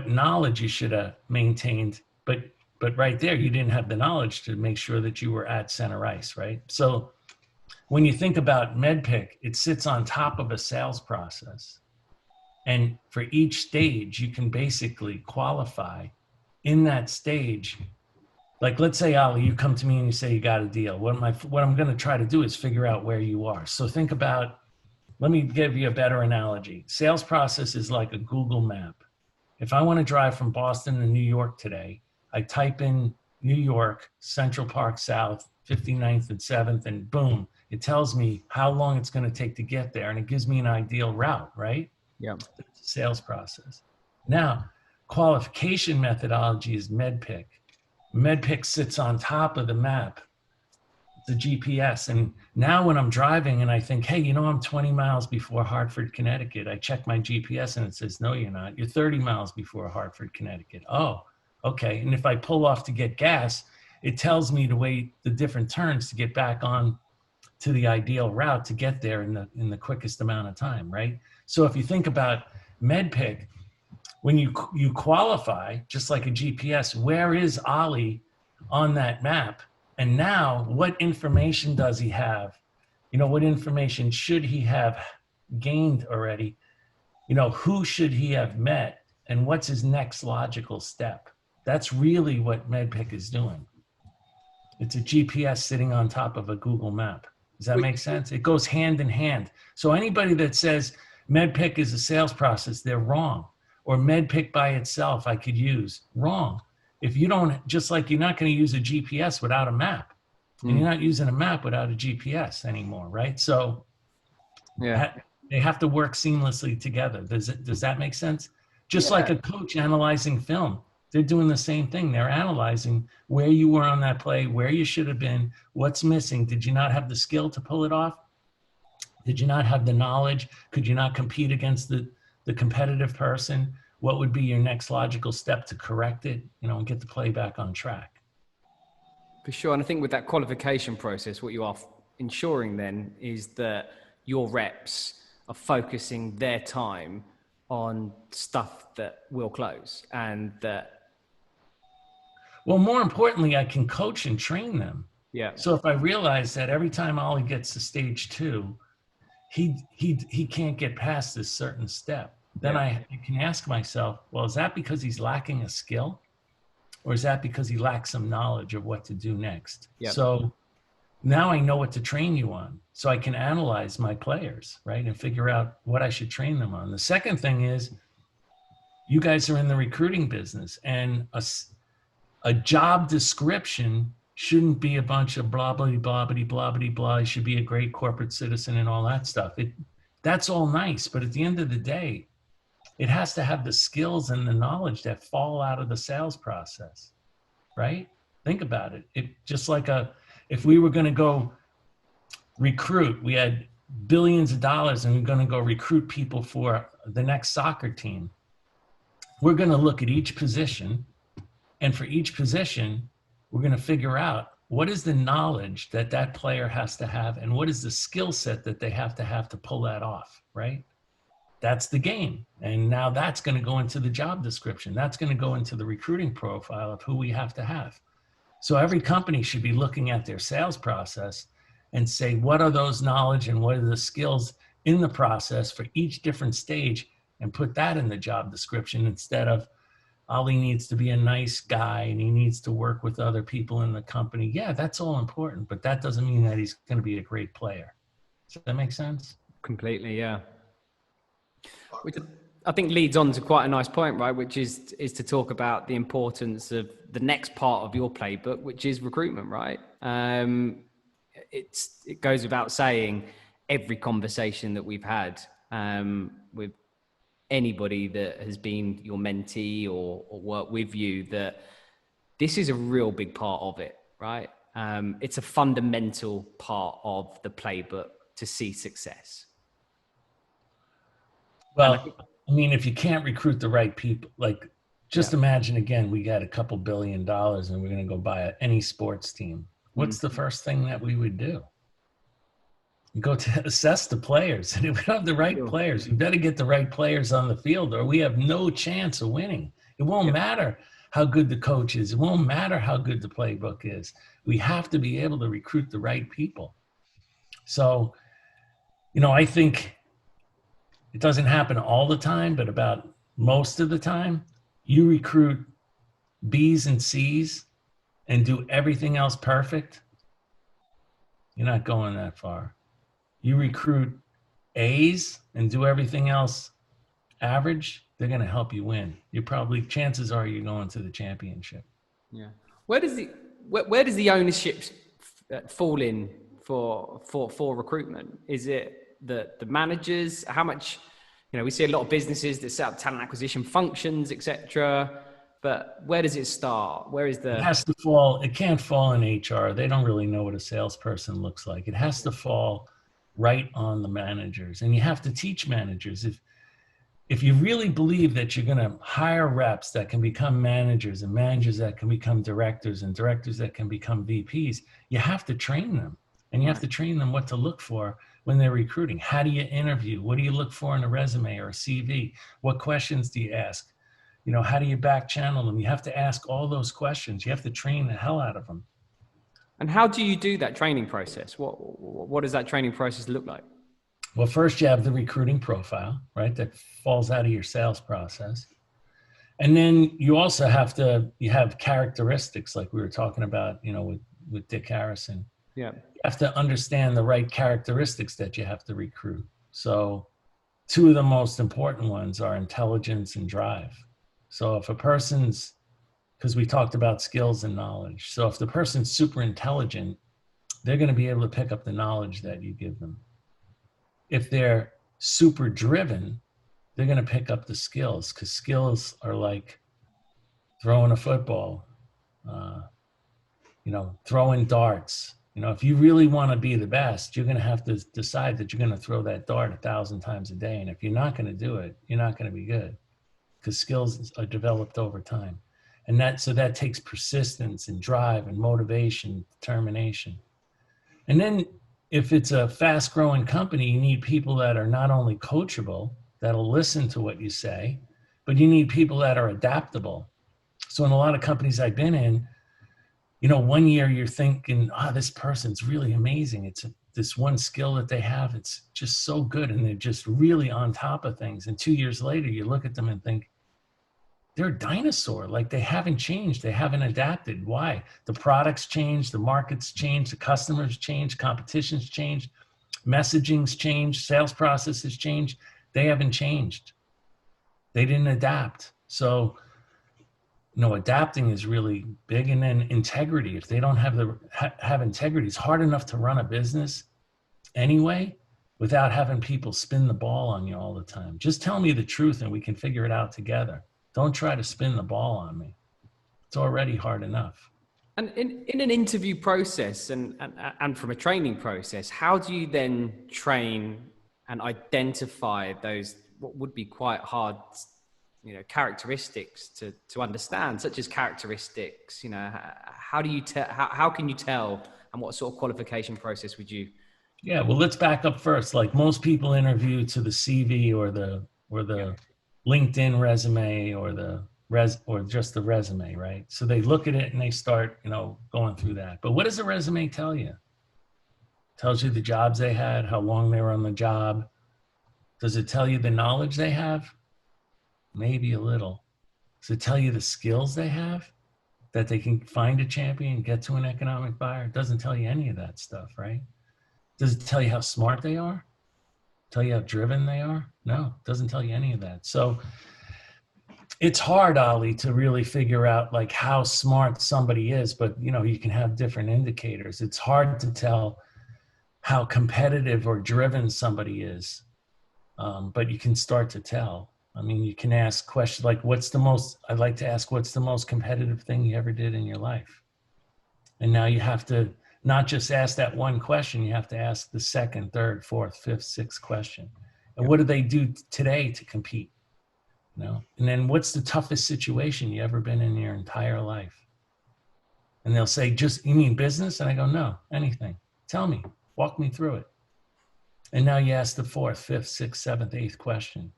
knowledge you should have maintained. But right there, you didn't have the knowledge to make sure that you were at center ice, right? So when you think about MedPick, it sits on top of a sales process. And for each stage, you can basically qualify in that stage. Like, let's say, Ali, you come to me and you say you got a deal. What I'm going to try to do is figure out where you are. So think about, let me give you a better analogy. Sales process is like a Google map. If I want to drive from Boston to New York today, I type in New York, Central Park South, 59th and 7th, and boom, it tells me how long it's going to take to get there. And it gives me an ideal route, right? Yeah. Sales process. Now, qualification methodology is MedPick. MedPick sits on top of the map, the GPS. And now when I'm driving and I think, hey, I'm 20 miles before Hartford, Connecticut, I check my GPS and it says, no, you're not. You're 30 miles before Hartford, Connecticut. Oh, okay. And if I pull off to get gas, it tells me to wait the different turns to get back on to the ideal route to get there in the quickest amount of time, right? So if you think about MedPick, when you qualify, just like a GPS, where is Ali on that map? And now what information does he have? What information should he have gained already? Who should he have met? And what's his next logical step? That's really what MedPick is doing. It's a GPS sitting on top of a Google map. Does that make sense? It goes hand in hand. So anybody that says MedPick is a sales process, they're wrong. Or MedPick by itself, I could use. Wrong. If you don't, just like you're not going to use a GPS without a map, and you're not using a map without a GPS anymore, right? So they have to work seamlessly together. Does that make sense? Just like a coach analyzing film, they're doing the same thing. They're analyzing where you were on that play, where you should have been, what's missing. Did you not have the skill to pull it off? Did you not have the knowledge? Could you not compete against the competitive person? What would be your next logical step to correct it, and get the play back on track? For sure. And I think with that qualification process, what you are ensuring then is that your reps are focusing their time on stuff that will close and that. Well, more importantly, I can coach and train them. Yeah. So if I realize that every time Ollie gets to stage 2, he can't get past this certain step, then I can ask myself, well, is that because he's lacking a skill, or is that because he lacks some knowledge of what to do next? Yep. So now I know what to train you on, so I can analyze my players, right, and figure out what I should train them on. The second thing is, you guys are in the recruiting business, and a job description shouldn't be a bunch of blah, blah, blah, blah, blah, blah, blah. You should be a great corporate citizen and all that stuff. That's all nice, but at the end of the day, it has to have the skills and the knowledge that fall out of the sales process, right? Think about it. Just like if we were going to go recruit, we had billions of dollars and we're going to go recruit people for the next soccer team. We're going to look at each position, and for each position, we're going to figure out what is the knowledge that player has to have, and what is the skill set that they have to pull that off, right? That's the game. And now that's going to go into the job description. That's going to go into the recruiting profile of who we have to have. So every company should be looking at their sales process and say, what are those knowledge and what are the skills in the process for each different stage, and put that in the job description, instead of Ollie needs to be a nice guy and he needs to work with other people in the company. Yeah, that's all important, but that doesn't mean that he's going to be a great player. Does that make sense? Completely, yeah. Which I think leads on to quite a nice point, right? Which is to talk about the importance of the next part of your playbook, which is recruitment, right? It goes without saying, every conversation that we've had with anybody that has been your mentee or worked with you, that this is a real big part of it, right? It's a fundamental part of the playbook to see success. Well, I mean, if you can't recruit the right people, imagine again, we got a couple $1 billion and we're going to go buy any sports team. what's the first thing that we would do? Go to assess the players. And if we don't have the right players, we better get the right players on the field or we have no chance of winning. It won't matter how good the coach is. It won't matter how good the playbook is. We have to be able to recruit the right people. So, I think it doesn't happen all the time, but about most of the time, you recruit B's and C's and do everything else perfect, you're not going that far. You recruit A's and do everything else average, they're going to help you win. Chances are you're going to the championship. Yeah. Where does the ownership fall in for recruitment? Is it the managers? How much, we see a lot of businesses that set up talent acquisition functions, etc. But where does it start? Where is the? It can't fall in HR. They don't really know what a salesperson looks like. It has to fall right on the managers. And you have to teach managers. If you really believe that you're going to hire reps that can become managers and managers that can become directors and directors that can become VPs, you have to train them. And you have to train them what to look for when they're recruiting. How do you interview? What do you look for in a resume or a CV? What questions do you ask? How do you back channel them? You have to ask all those questions. You have to train the hell out of them. And how do you do that training process? What does that training process look like? Well, first you have the recruiting profile, right? That falls out of your sales process. And then you also you have characteristics like we were talking about, with Dick Harrison. Yeah. You have to understand the right characteristics that you have to recruit. So two of the most important ones are intelligence and drive. So if a person's, because we talked about skills and knowledge. So if the person's super intelligent, they're going to be able to pick up the knowledge that you give them. If they're super driven, they're going to pick up the skills, because skills are like throwing a football, throwing darts. If you really want to be the best, you're going to have to decide that you're going to throw that dart 1,000 times a day. And if you're not going to do it, you're not going to be good, because skills are developed over time. And that takes persistence and drive and motivation, determination. And then if it's a fast growing company, you need people that are not only coachable, that'll listen to what you say, but you need people that are adaptable. So in a lot of companies I've been in, 1 year you're thinking, this person's really amazing. It's this one skill that they have. It's just so good. And they're just really on top of things. And 2 years later, you look at them and think, they're a dinosaur. Like, they haven't changed. They haven't adapted. Why? The products change, the markets change, the customers change, competition's changed, messaging's changed, sales processes changed. They haven't changed. They didn't adapt. So, adapting is really big. And then integrity. If they don't have integrity, it's hard enough to run a business anyway without having people spin the ball on you all the time. Just tell me the truth and we can figure it out together. Don't try to spin the ball on me. It's already hard enough. And in an interview process and from a training process, how do you then train and identify those what would be quite hard, characteristics to understand, such as characteristics? How do you how can you tell, and what sort of qualification process would you? Yeah, well, let's back up first. Like, most people interview to the CV or the LinkedIn resume or just the resume, right? So they look at it and they start, going through that. But what does a resume tell you? It tells you the jobs they had, how long they were on the job. Does it tell you the knowledge they have? Maybe a little. Does it tell you the skills they have, that they can find a champion, get to an economic buyer? It doesn't tell you any of that stuff, right? Does it tell you how smart they are? Tell you how driven they are? No, it doesn't tell you any of that. So it's hard, Ali, to really figure out like how smart somebody is, but you can have different indicators. It's hard to tell how competitive or driven somebody is, but you can start to tell. I mean, you can ask questions like, what's the most competitive thing you ever did in your life? And now you have to not just ask that one question, you have to ask the second, third, fourth, fifth, sixth question. And what do they do today to compete? And then what's the toughest situation you ever been in your entire life? And they'll say, just, you mean business? And I go, no, anything. Tell me, walk me through it. And now you ask the fourth, fifth, sixth, seventh, eighth question.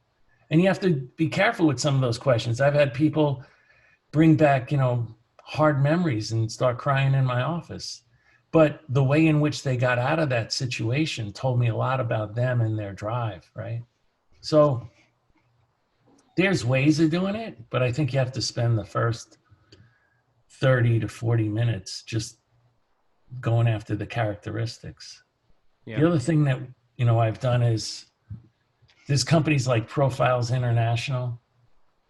And you have to be careful with some of those questions. I've had people bring back, hard memories and start crying in my office. But the way in which they got out of that situation told me a lot about them and their drive, right? So there's ways of doing it, but I think you have to spend the first 30 to 40 minutes just going after the characteristics. Yeah. The other thing that, I've done is there's companies like Profiles International,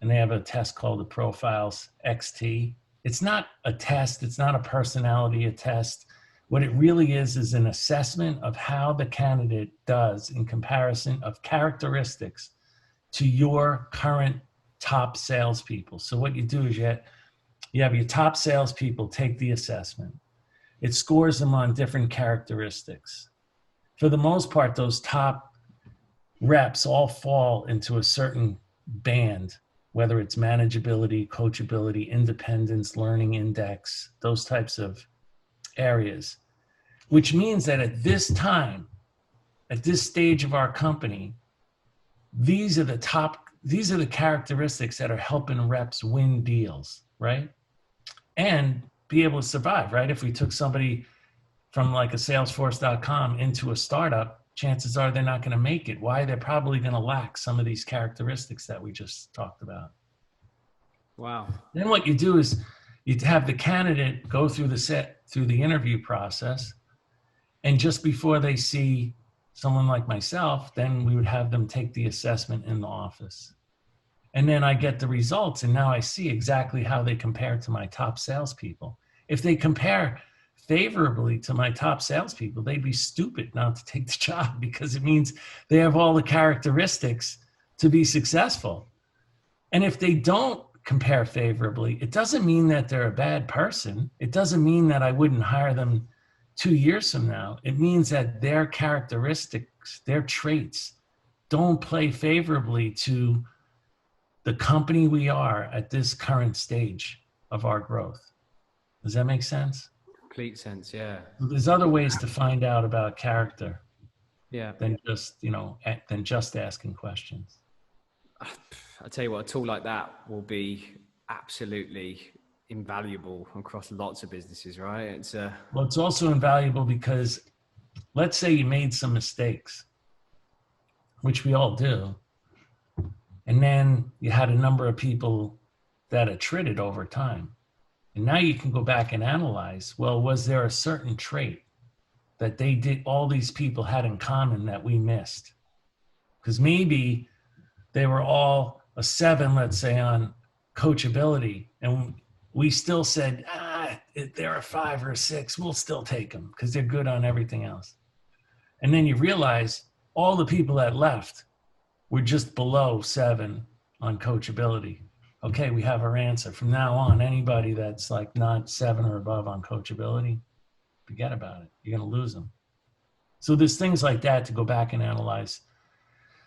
and they have a test called the Profiles XT. It's not a test. It's not a personality test. What it really is an assessment of how the candidate does in comparison of characteristics to your current top salespeople. So what you do is you have your top salespeople take the assessment. It scores them on different characteristics. For the most part, those top reps all fall into a certain band, whether it's manageability, coachability, independence, learning index, those types of areas, which means that at this time, at this stage of our company, these are the characteristics that are helping reps win deals, right? And be able to survive, right? If we took somebody from like a Salesforce.com into a startup, chances are they're not going to make it. Why? They're probably going to lack some of these characteristics that we just talked about. Wow. Then what you do is you have the candidate go through the interview process, and just before they see someone like myself, then we would have them take the assessment in the office. And then I get the results, and now I see exactly how they compare to my top salespeople. If they compare favorably to my top salespeople, they'd be stupid not to take the job, because it means they have all the characteristics to be successful. And if they don't compare favorably, it doesn't mean that they're a bad person. It doesn't mean that I wouldn't hire them 2 years from now. It means that their characteristics, their traits, don't play favorably to the company we are at this current stage of our growth. Does that make sense? Complete sense, yeah. There's other ways to find out about character, yeah, than just asking questions. I tell you what, a tool like that will be absolutely invaluable across lots of businesses, right? Well, it's also invaluable because let's say you made some mistakes, which we all do, and then you had a number of people that attrited over time. And now you can go back and analyze, well, was there a certain trait that all these people had in common that we missed? Because maybe they were all a 7, let's say, on coachability, and we still said, they're a 5 or a 6, we'll still take them because they're good on everything else. And then you realize all the people that left were just below 7 on coachability. Okay, we have our answer. From now on, anybody that's like not 7 or above on coachability, forget about it. You're going to lose them. So there's things like that to go back and analyze.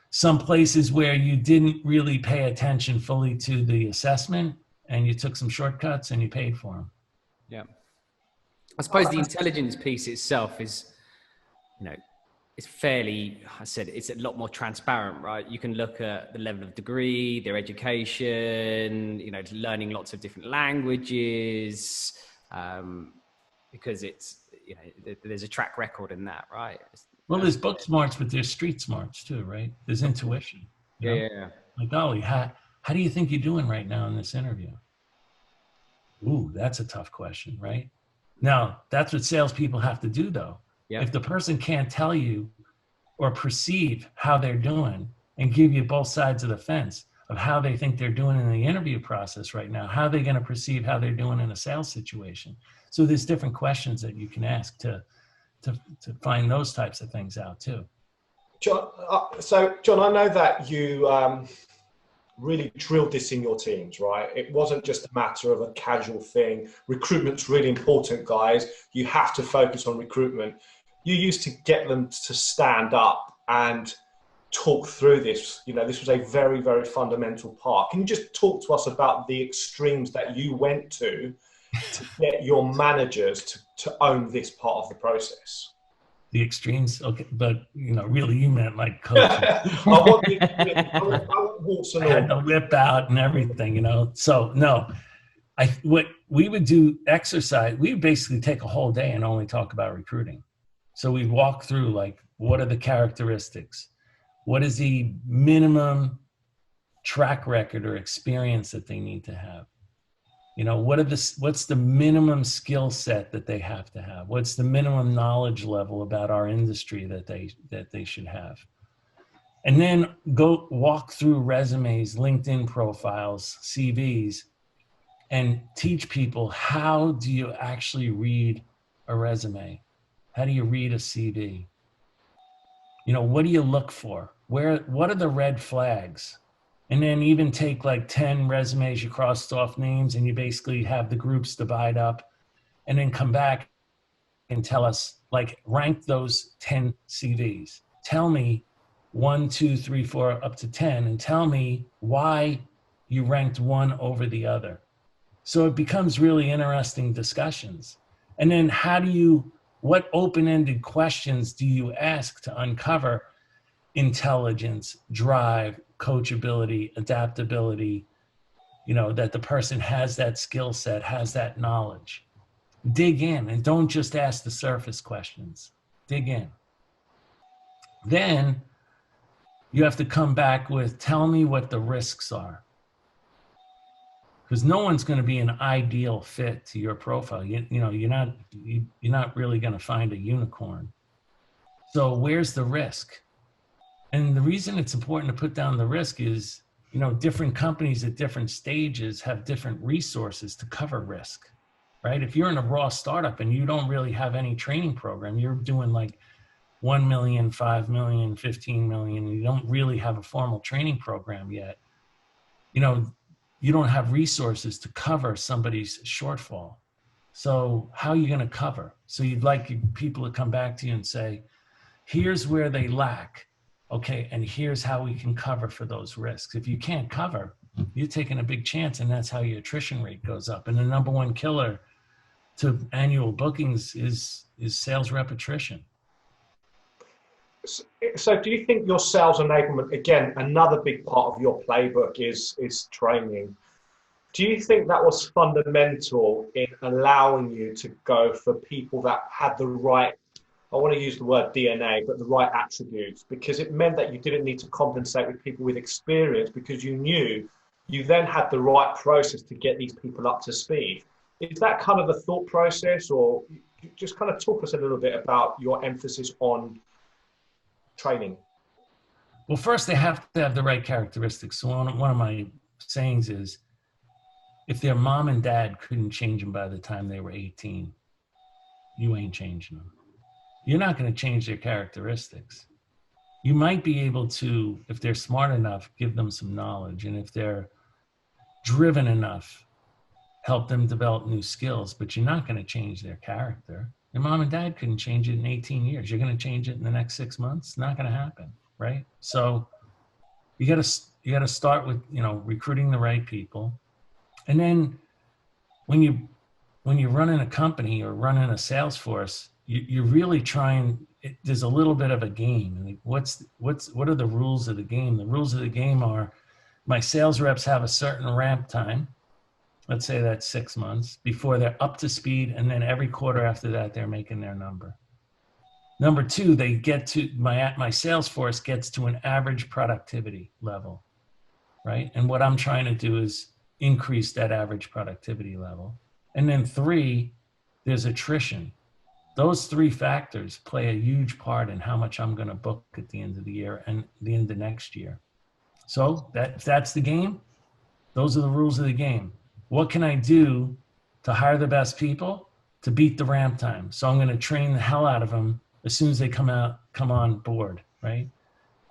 Some places where you didn't really pay attention fully to the assessment and you took some shortcuts and you paid for them. Yeah. I suppose the intelligence piece itself is, it's fairly, it's a lot more transparent, right? You can look at the level of degree, their education, learning lots of different languages, because there's a track record in that, right? Well, there's book smarts, but there's street smarts too, right? There's intuition. Yeah. Like, golly, how do you think you're doing right now in this interview? Ooh, that's a tough question, right? Now, that's what salespeople have to do, though. Yeah. If the person can't tell you or perceive how they're doing and give you both sides of the fence of how they think they're doing in the interview process right now, how are they going to perceive how they're doing in a sales situation? So there's different questions that you can ask to find those types of things out too. John, John, I know that you really drilled this in your teams, right? It wasn't just a matter of a casual thing. Recruitment's really important, guys. You have to focus on recruitment. You used to get them to stand up and talk through this. This was a very, very fundamental part. Can you just talk to us about the extremes that you went to to get your managers to own this part of the process? The extremes, okay, but really, you meant like coaching. I want the extremes. I want warts and I had all. the whip out and everything, So no, what we would do exercise. We would basically take a whole day and only talk about recruiting. So we walk through like, what are the characteristics? What is the minimum track record or experience that they need to have? What's the minimum skill set that they have to have? What's the minimum knowledge level about our industry that they should have? And then go walk through resumes, LinkedIn profiles, CVs, and teach people, how do you actually read a resume? How do you read a CV? What do you look for? What are the red flags? And then even take like 10 resumes, you crossed off names, and you basically have the groups divide up, and then come back and tell us, like, rank those 10 CVs. Tell me 1, 2, 3, 4, up to 10, and tell me why you ranked one over the other. So it becomes really interesting discussions. And then what open-ended questions do you ask to uncover intelligence, drive, coachability, adaptability, that the person has that skill set, has that knowledge? Dig in, and don't just ask the surface questions. Dig in. Then you have to come back with, tell me what the risks are. Because no one's going to be an ideal fit to your profile. You're not really going to find a unicorn. So where's the risk? And the reason it's important to put down the risk is, different companies at different stages have different resources to cover risk, right? If you're in a raw startup and you don't really have any training program, you're doing like 1 million, 5 million, 15 million, you don't really have a formal training program yet, you don't have resources to cover somebody's shortfall. So how are you going to cover? So you'd like people to come back to you and say, here's where they lack. Okay, and here's how we can cover for those risks. If you can't cover, you're taking a big chance, and that's how your attrition rate goes up. And the number one killer to annual bookings is sales rep attrition. So do you think your sales enablement, again, another big part of your playbook is training? Do you think that was fundamental in allowing you to go for people that had the right, I want to use the word DNA, but the right attributes? Because it meant that you didn't need to compensate with people with experience, because you knew you then had the right process to get these people up to speed. Is that kind of the thought process, or just kind of talk us a little bit about your emphasis on training? Well, first they have to have the right characteristics. So one of my sayings is, if their mom and dad couldn't change them by the time they were 18, you ain't changing them. You're not going to change their characteristics. You might be able to, if they're smart enough, give them some knowledge. And if they're driven enough, help them develop new skills, but you're not going to change their character. Your mom and dad couldn't change it in 18 years. You're going to change it in the next 6 months? It's not going to happen, right? So you got to start with, recruiting the right people. And then when you're running a company or running a sales force, you're really trying, there's a little bit of a game. Like what are the rules of the game? The rules of the game are, my sales reps have a certain ramp time. Let's say that's 6 months before they're up to speed. And then every quarter after that, they're making their number. Number two, they get to, my sales force gets to an average productivity level, right? And what I'm trying to do is increase that average productivity level. And then three, there's attrition. Those three factors play a huge part in how much I'm going to book at the end of the year and the end of next year. So if that's the game, those are the rules of the game. What can I do to hire the best people to beat the ramp time? So I'm going to train the hell out of them as soon as they come on board, right?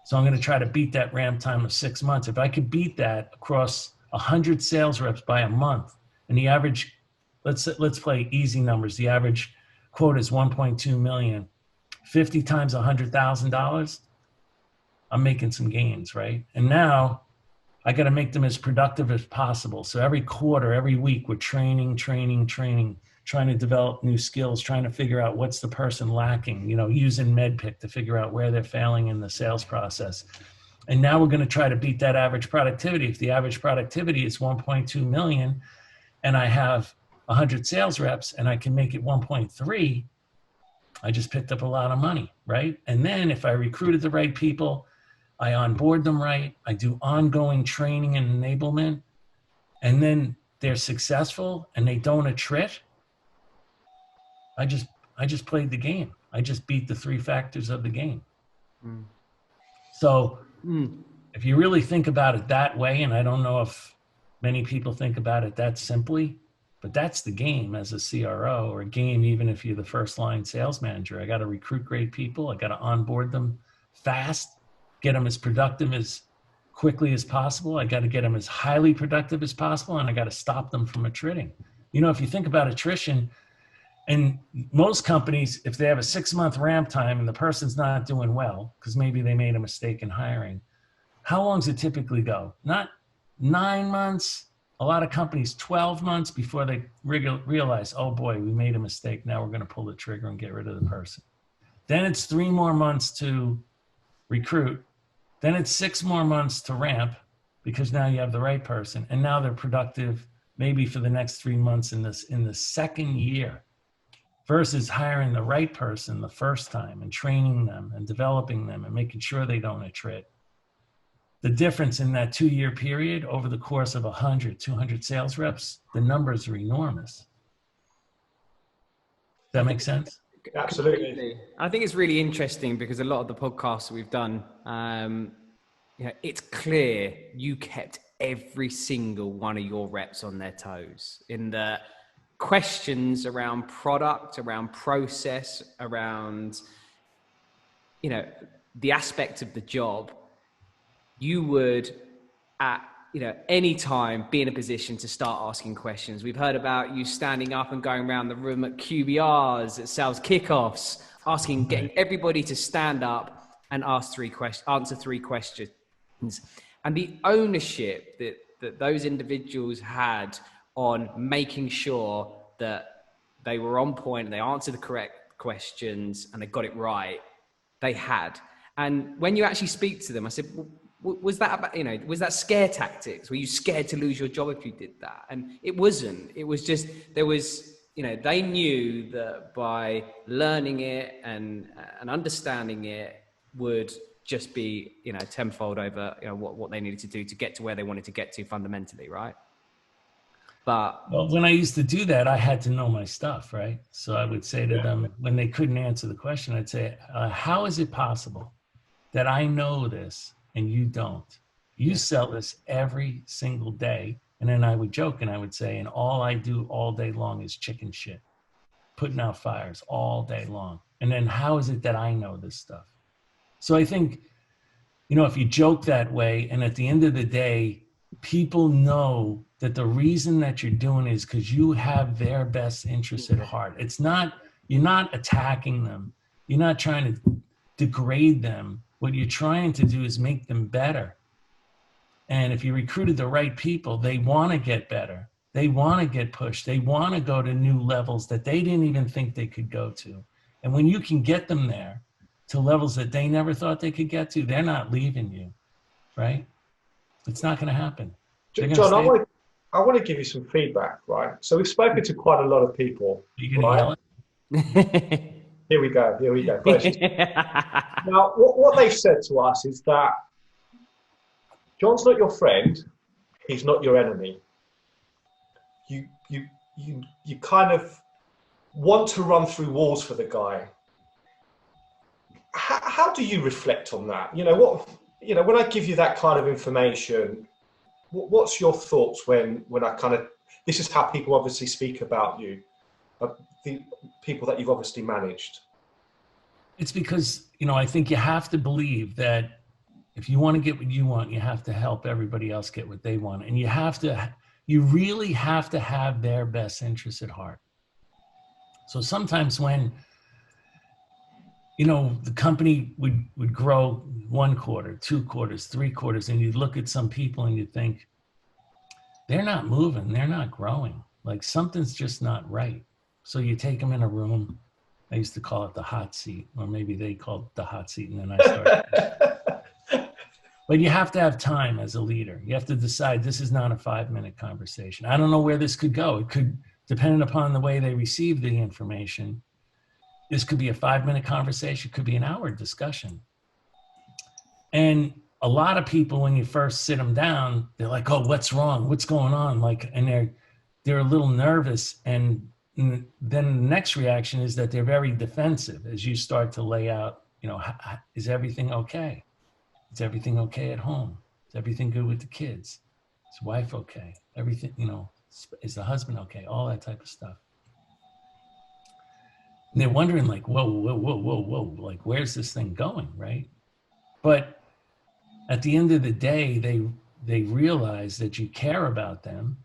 So I'm going to try to beat that ramp time of 6 months. If I could beat that across 100 sales reps by a month, and the average, let's play easy numbers. The average quote is 1.2 million. 50 times $100,000, I'm making some gains, right? And now I got to make them as productive as possible. So every quarter, every week, we're training, trying to develop new skills, trying to figure out what's the person lacking, using MEDPIC to figure out where they're failing in the sales process. And now we're going to try to beat that average productivity. If the average productivity is 1.2 million and I have 100 sales reps and I can make it 1.3, I just picked up a lot of money, right? And then if I recruited the right people, I onboard them right, I do ongoing training and enablement, and then they're successful and they don't attrit, I just played the game. I just beat the 3 factors of the game. So if you really think about it that way, and I don't know if many people think about it that simply, but that's the game as a CRO, or a game even if you're the first line sales manager. I got to recruit great people. I got to onboard them fast, get them as productive as quickly as possible. I got to get them as highly productive as possible, and I got to stop them from attriting. If you think about attrition, and most companies, if they have a 6-month ramp time and the person's not doing well, because maybe they made a mistake in hiring, how long does it typically go? Not 9 months. A lot of companies, 12 months before they realize, oh boy, we made a mistake. Now we're going to pull the trigger and get rid of the person. Then it's 3 more months to recruit. Then it's 6 more months to ramp, because now you have the right person. And now they're productive maybe for the next 3 months in the second year, versus hiring the right person the first time and training them and developing them and making sure they don't attrit. The difference in that 2-year period over the course of 100, 200 sales reps, the numbers are enormous. Does that make sense? Absolutely. I think it's really interesting because a lot of the podcasts we've done, it's clear you kept every single one of your reps on their toes in the questions around product, around process, around, the aspect of the job. You would at, any time be in a position to start asking questions. We've heard about you standing up and going around the room at QBRs, at sales kickoffs, getting everybody to stand up and answer 3 questions. And the ownership that those individuals had on making sure that they were on point and they answered the correct questions and they got it right, they had. And when you actually speak to them, I said, was that about, was that scare tactics? Were you scared to lose your job if you did that? And it wasn't. It was just, there was, they knew that by learning it and understanding it would just be, tenfold over, what they needed to do to get to where they wanted to get to fundamentally, right? But well, when I used to do that, I had to know my stuff, right? So I would say to them, when they couldn't answer the question, I'd say, how is it possible that I know this and you don't? You sell this every single day. And then I would joke and I would say, and all I do all day long is chicken shit, putting out fires all day long. And then how is it that I know this stuff? So I think, if you joke that way, and at the end of the day, people know that the reason that you're doing it is because you have their best interests at heart. It's not, you're not attacking them. You're not trying to degrade them. What you're trying to do is make them better. And if you recruited the right people, they want to get better. They want to get pushed. They want to go to new levels that they didn't even think they could go to. And when you can get them there to levels that they never thought they could get to, they're not leaving you, right? It's not going to happen. John, I want to give you some feedback, right? So we've spoken to quite a lot of people. Are you going to yell it? Here we go. Now, what they've said to us is that John's not your friend. He's not your enemy. You kind of want to run through walls for the guy. How do you reflect on that? When I give you that kind of information, what's your thoughts when I kind of, this is how people obviously speak about you, the people that you've obviously managed? It's because, I think you have to believe that if you want to get what you want, you have to help everybody else get what they want. And you really have to have their best interests at heart. So sometimes when the company would grow 1 quarter, 2 quarters, 3 quarters, and you'd look at some people and you'd think, they're not moving, they're not growing. Like something's just not right. So you take them in a room. I used to call it the hot seat, or maybe they called it the hot seat, and then I started. But you have to have time as a leader. You have to decide this is not a 5-minute conversation. I don't know where this could go. It could, depending upon the way they receive the information, this could be a 5-minute conversation, could be an hour discussion. And a lot of people, when you first sit them down, they're like, oh, what's wrong? What's going on? Like, and they're a little nervous. And then the next reaction is that they're very defensive as you start to lay out, is everything okay? Is everything okay at home? Is everything good with the kids? Is wife okay? Everything, is the husband okay? All that type of stuff. And they're wondering like, whoa, like, where's this thing going, right? But at the end of the day, they realize that you care about them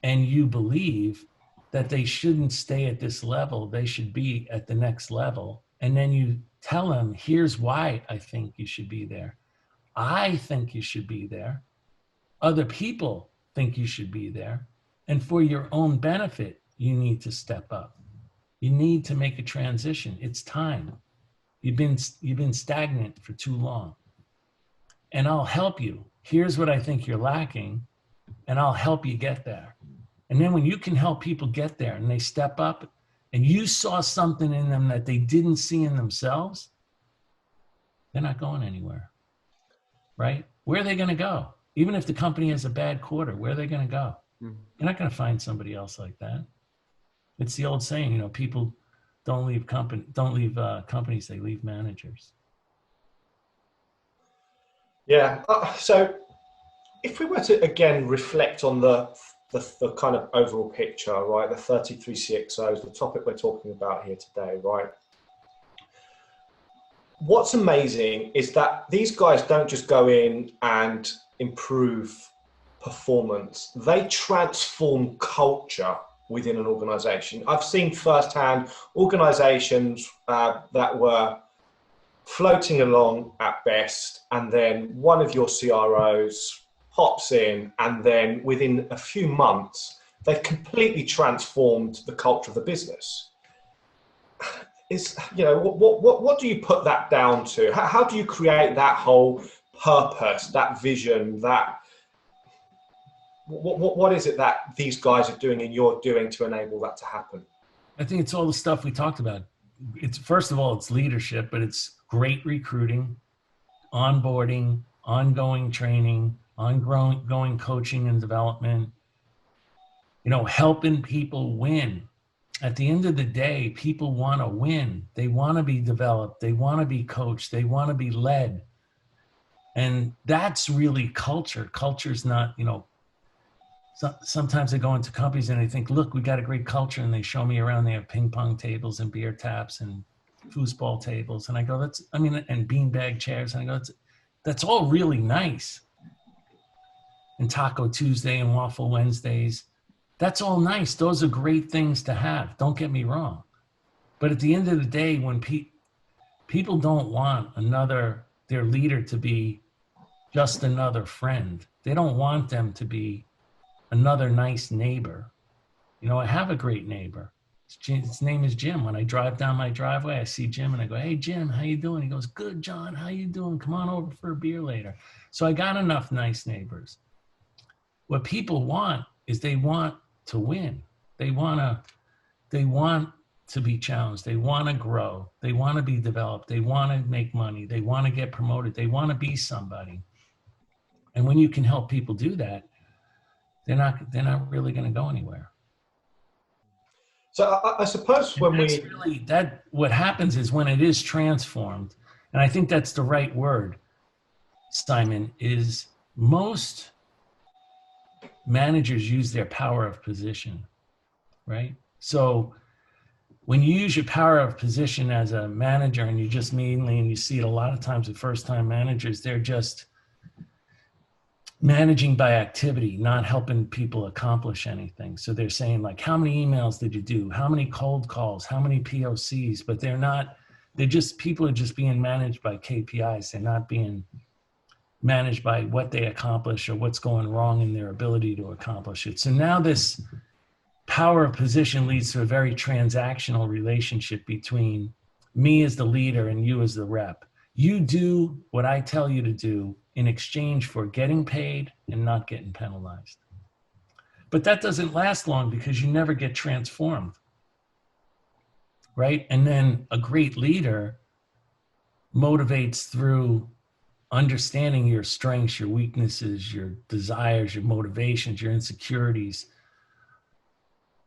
and you believe that they shouldn't stay at this level. They should be at the next level. And then you tell them, here's why I think you should be there. I think you should be there. Other people think you should be there. And for your own benefit, you need to step up. You need to make a transition. It's time. You've been stagnant for too long. And I'll help you. Here's what I think you're lacking, and I'll help you get there. And then when you can help people get there and they step up and you saw something in them that they didn't see in themselves, they're not going anywhere, right? Where are they going to go? Even if the company has a bad quarter, where are they going to go? You're not going to find somebody else like that. It's the old saying, people don't leave companies, they leave managers. Yeah. So if we were to, again, reflect on the kind of overall picture, right, the 33 CxOs, the topic we're talking about here today, right? What's amazing is that these guys don't just go in and improve performance. They transform culture within an organization. I've seen firsthand organizations that were floating along at best, and then one of your CROs hops in, and then within a few months, they've completely transformed the culture of the business. What do you put that down to? How do you create that whole purpose, that vision, what is it that these guys are doing and you're doing to enable that to happen? I think it's all the stuff we talked about. It's, first of all, it's leadership, but it's great recruiting, onboarding, ongoing training, ongoing coaching and development, helping people win. At the end of the day, people want to win. They want to be developed. They want to be coached. They want to be led. And that's really culture. Culture's not, sometimes I go into companies and they think, look, we got a great culture. And they show me around, they have ping pong tables and beer taps and foosball tables. And I go, and beanbag chairs. And I go, that's all really nice. And Taco Tuesday and Waffle Wednesdays. That's all nice. Those are great things to have. Don't get me wrong. But at the end of the day, when people don't want their leader to be just another friend. They don't want them to be another nice neighbor. I have a great neighbor. His name is Jim. When I drive down my driveway, I see Jim and I go, hey, Jim, how you doing? He goes, good, John. How you doing? Come on over for a beer later. So I got enough nice neighbors. What people want is they want to win. They want to be challenged. They want to grow. They want to be developed. They want to make money. They want to get promoted. They want to be somebody. And when you can help people do that, they're not really going to go anywhere. So I suppose what happens is when it is transformed, and I think that's the right word, Simon, is most managers use their power of position, right? So when you use your power of position as a manager and you see it a lot of times with first-time managers, they're just managing by activity, not helping people accomplish anything. So they're saying like, how many emails did you do? How many cold calls? How many POCs? But they're people are just being managed by KPIs. They're not being managed by what they accomplish or what's going wrong in their ability to accomplish it. So now this power of position leads to a very transactional relationship between me as the leader and you as the rep. You do what I tell you to do in exchange for getting paid and not getting penalized. But that doesn't last long because you never get transformed, right? And then a great leader motivates through understanding your strengths, your weaknesses, your desires, your motivations, your insecurities,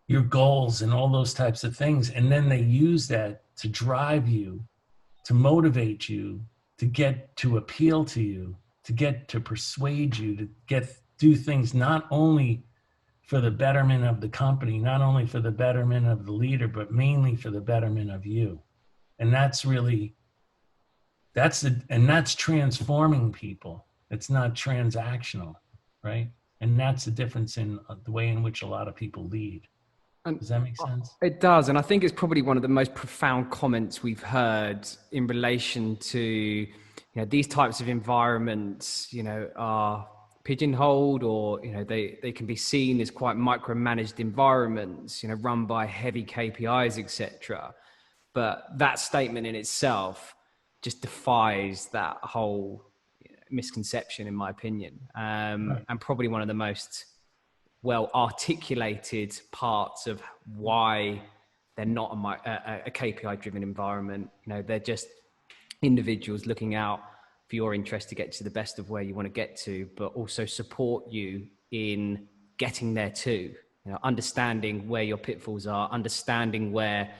your goals, and all those types of things. And then they use that to drive you, to motivate you, to get to appeal to you, to get to persuade you, to do things not only for the betterment of the company, not only for the betterment of the leader, but mainly for the betterment of you. And that's really, that's transforming people. It's not transactional, right? And that's the difference in the way in which a lot of people lead. Does that make sense? It does. And I think it's probably one of the most profound comments we've heard in relation to, these types of environments, are pigeonholed, or, they can be seen as quite micromanaged environments, run by heavy KPIs, etc. But that statement in itself just defies that whole misconception, in my opinion. Right. And probably one of the most well articulated parts of why they're not a KPI driven environment. They're just individuals looking out for your interest to get to the best of where you want to get to, but also support you in getting there too. Understanding where your pitfalls are, understanding where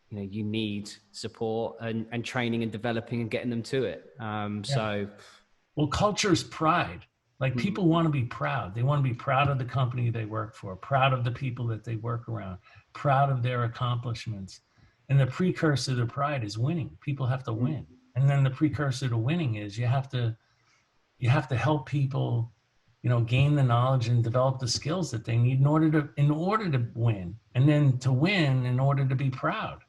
you need support, and training and developing and getting them to it. So, well, culture is pride. Like, people want to be proud. They want to be proud of the company they work for, proud of the people that they work around, proud of their accomplishments. And the precursor to pride is winning. People have to win. And then the precursor to winning is you have to help people, gain the knowledge and develop the skills that they need in order to win. And then to win in order to be proud,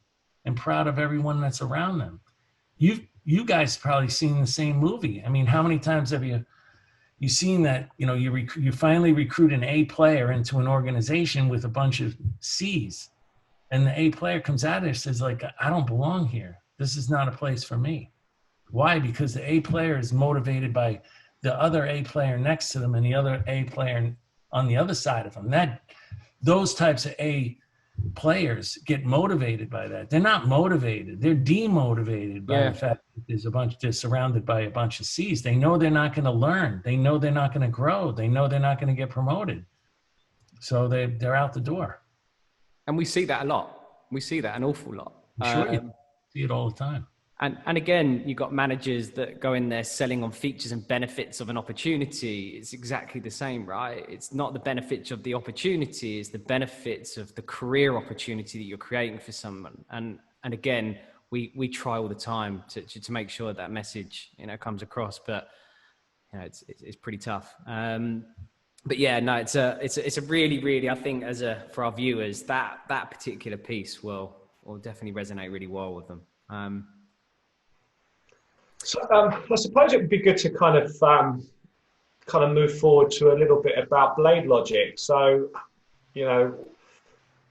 and proud of everyone that's around them. You guys probably seen the same movie. I mean, how many times have you seen that, you finally recruit an A player into an organization with a bunch of C's, and the A player comes out and says, like, I don't belong here. This is not a place for me. Why? Because the A player is motivated by the other A player next to them and the other A player on the other side of them. Those types of A players get motivated by that. They're not motivated. They're demotivated by the fact that they're surrounded by a bunch of C's. They know they're not going to learn. They know they're not going to grow. They know they're not going to get promoted. So they're out the door. And we see that a lot. We see that an awful lot. I'm sure you see it all the time. And again, you've got managers that go in there selling on features and benefits of an opportunity. It's exactly the same, right? It's not the benefits of the opportunity, it's the benefits of the career opportunity that you're creating for someone. And again, we try all the time to make sure that message, comes across, but it's pretty tough. But yeah, no, it's a really, really, I think for our viewers, that particular piece will definitely resonate really well with them. So I suppose it would be good to kind of move forward to a little bit about BladeLogic. So,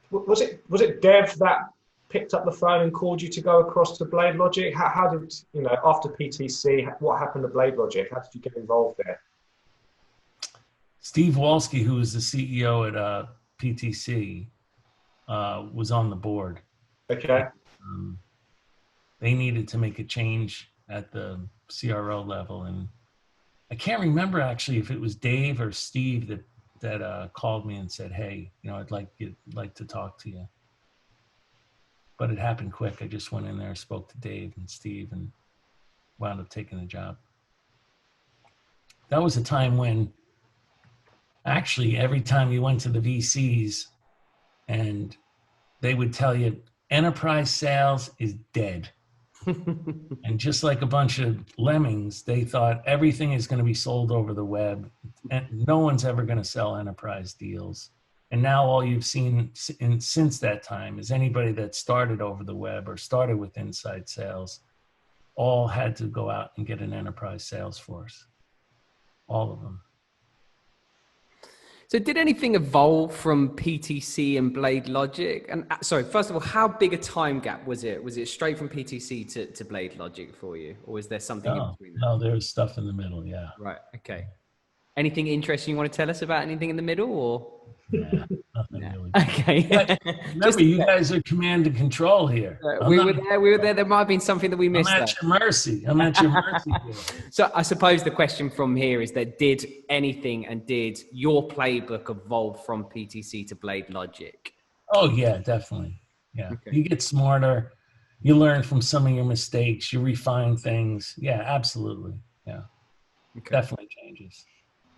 was it Dev that picked up the phone and called you to go across to BladeLogic? How did, after PTC, what happened to BladeLogic? How did you get involved there? Steve Walski, who was the CEO at PTC, was on the board. Okay. They needed to make a change at the CRO level, and I can't remember actually if it was Dave or Steve that called me and said, "Hey, I'd like to talk to you." But it happened quick. I just went in there, spoke to Dave and Steve, and wound up taking the job. That was a time when actually every time you went to the VCs, and they would tell you enterprise sales is dead. And just like a bunch of lemmings, they thought everything is going to be sold over the web, and no one's ever going to sell enterprise deals. And now all you've seen since that time is anybody that started over the web or started with inside sales all had to go out and get an enterprise sales force. All of them. So did anything evolve from PTC and BladeLogic? And sorry, first of all, how big a time gap was it? Was it straight from PTC to BladeLogic for you? Or was there something in between that? No, there's stuff in the middle, yeah. Right, okay. Anything interesting you want to tell us about anything in the middle, or? Yeah, nothing really. Okay. Remember, you guys are command and control here. We were there. There might have been something that we missed. I'm at your mercy. I'm at your mercy. So I suppose the question from here is that did anything and did your playbook evolve from PTC to BladeLogic? Oh yeah, definitely. Yeah, Okay. You get smarter. You learn from some of your mistakes. You refine things. Yeah, absolutely. Yeah, Okay. Definitely changes.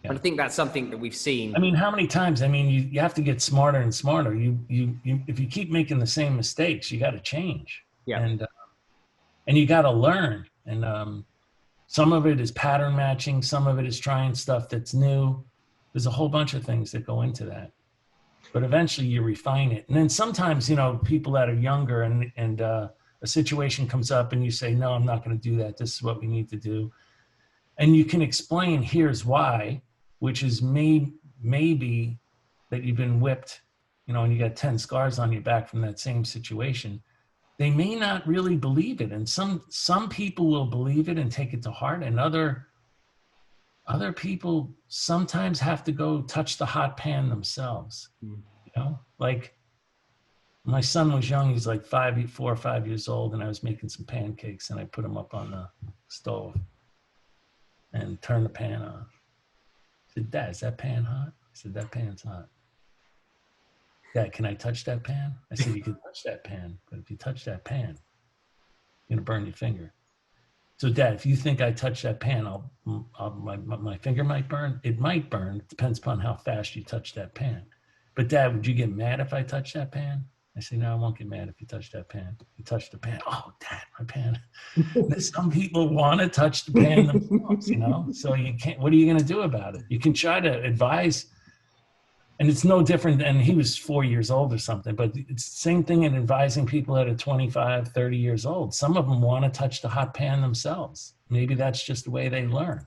Yeah. And I think that's something that we've seen. I mean, how many times? I mean, you have to get smarter and smarter. If you keep making the same mistakes, you got to change. Yeah. And you got to learn. And some of it is pattern matching. Some of it is trying stuff that's new. There's a whole bunch of things that go into that. But eventually you refine it. And then sometimes, people that are younger and a situation comes up and you say, no, I'm not going to do that. This is what we need to do. And you can explain, here's why, which is maybe that you've been whipped, and you got 10 scars on your back from that same situation. They may not really believe it. And some people will believe it and take it to heart. And other people sometimes have to go touch the hot pan themselves. Like my son was young. He's like 4 or 5 years old. And I was making some pancakes and I put them up on the stove and turned the pan on. I said, Dad, is that pan hot? I said, that pan's hot. Dad, can I touch that pan? I said, you can touch that pan, but if you touch that pan, you're gonna burn your finger. So Dad, if you think I touch that pan, my finger might burn. It might burn. It depends upon how fast you touch that pan. But Dad, would you get mad if I touch that pan? I say, no, I won't get mad if you touch that pan. You touch the pan. Oh, Dad, my pan. Some people want to touch the pan themselves, So you can't, what are you going to do about it? You can try to advise, and it's no different. And he was 4 years old or something, but it's the same thing in advising people that are 25, 30 years old. Some of them want to touch the hot pan themselves. Maybe that's just the way they learn.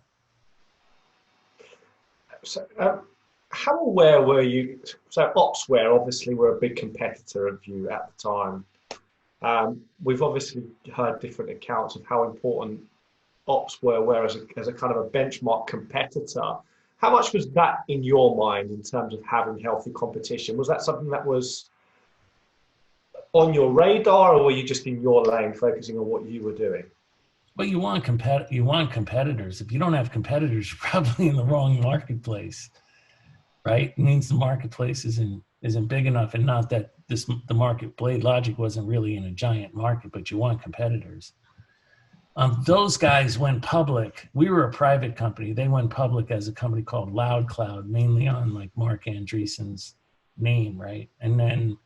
So, how aware were you? So Opsware obviously were a big competitor of you at the time. We've obviously heard different accounts of how important Opsware were as a kind of a benchmark competitor. How much was that in your mind in terms of having healthy competition? Was that something that was on your radar, or were you just in your lane focusing on what you were doing? Well, you want competitors. If you don't have competitors, you're probably in the wrong marketplace. Right? It means the marketplace isn't big enough, and not that the market, BladeLogic wasn't really in a giant market, but you want competitors. Those guys went public. We were a private company. They went public as a company called LoudCloud, mainly on like Mark Andreessen's name, right? And then,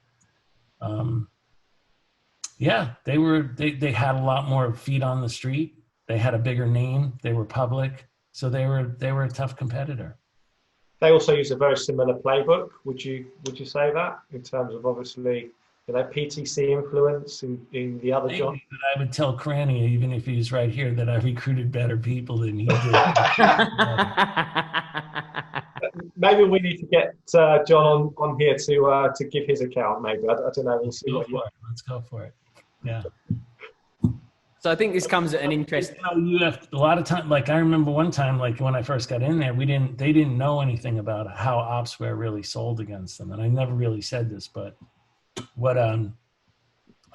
they had a lot more feet on the street. They had a bigger name. They were public, so they were a tough competitor. They also use a very similar playbook. Would you say that in terms of obviously, PTC influence in the other job? I would tell Cranny, even if he's right here, that I recruited better people than he did. Maybe we need to get John on here to give his account. Maybe I don't know. We'll see what Let's go for it. Yeah. So I think this comes at an interest. You have a lot of time. Like I remember one time, like when I first got in there, they didn't know anything about how Opsware really sold against them. And I never really said this, but what I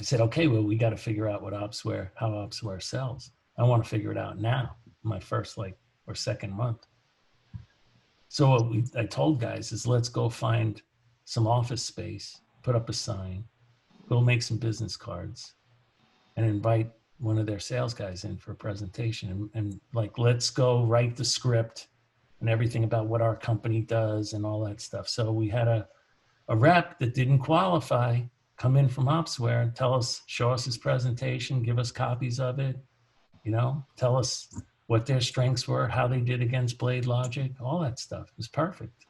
said, okay, well, we got to figure out how Opsware sells. I want to figure it out now, my first or second month. So what I told guys is, let's go find some office space, put up a sign, go make some business cards, and invite one of their sales guys in for a presentation, and let's go write the script and everything about what our company does and all that stuff. So we had a rep that didn't qualify come in from Opsware and show us his presentation, give us copies of it, tell us what their strengths were, how they did against BladeLogic, all that stuff. It was perfect.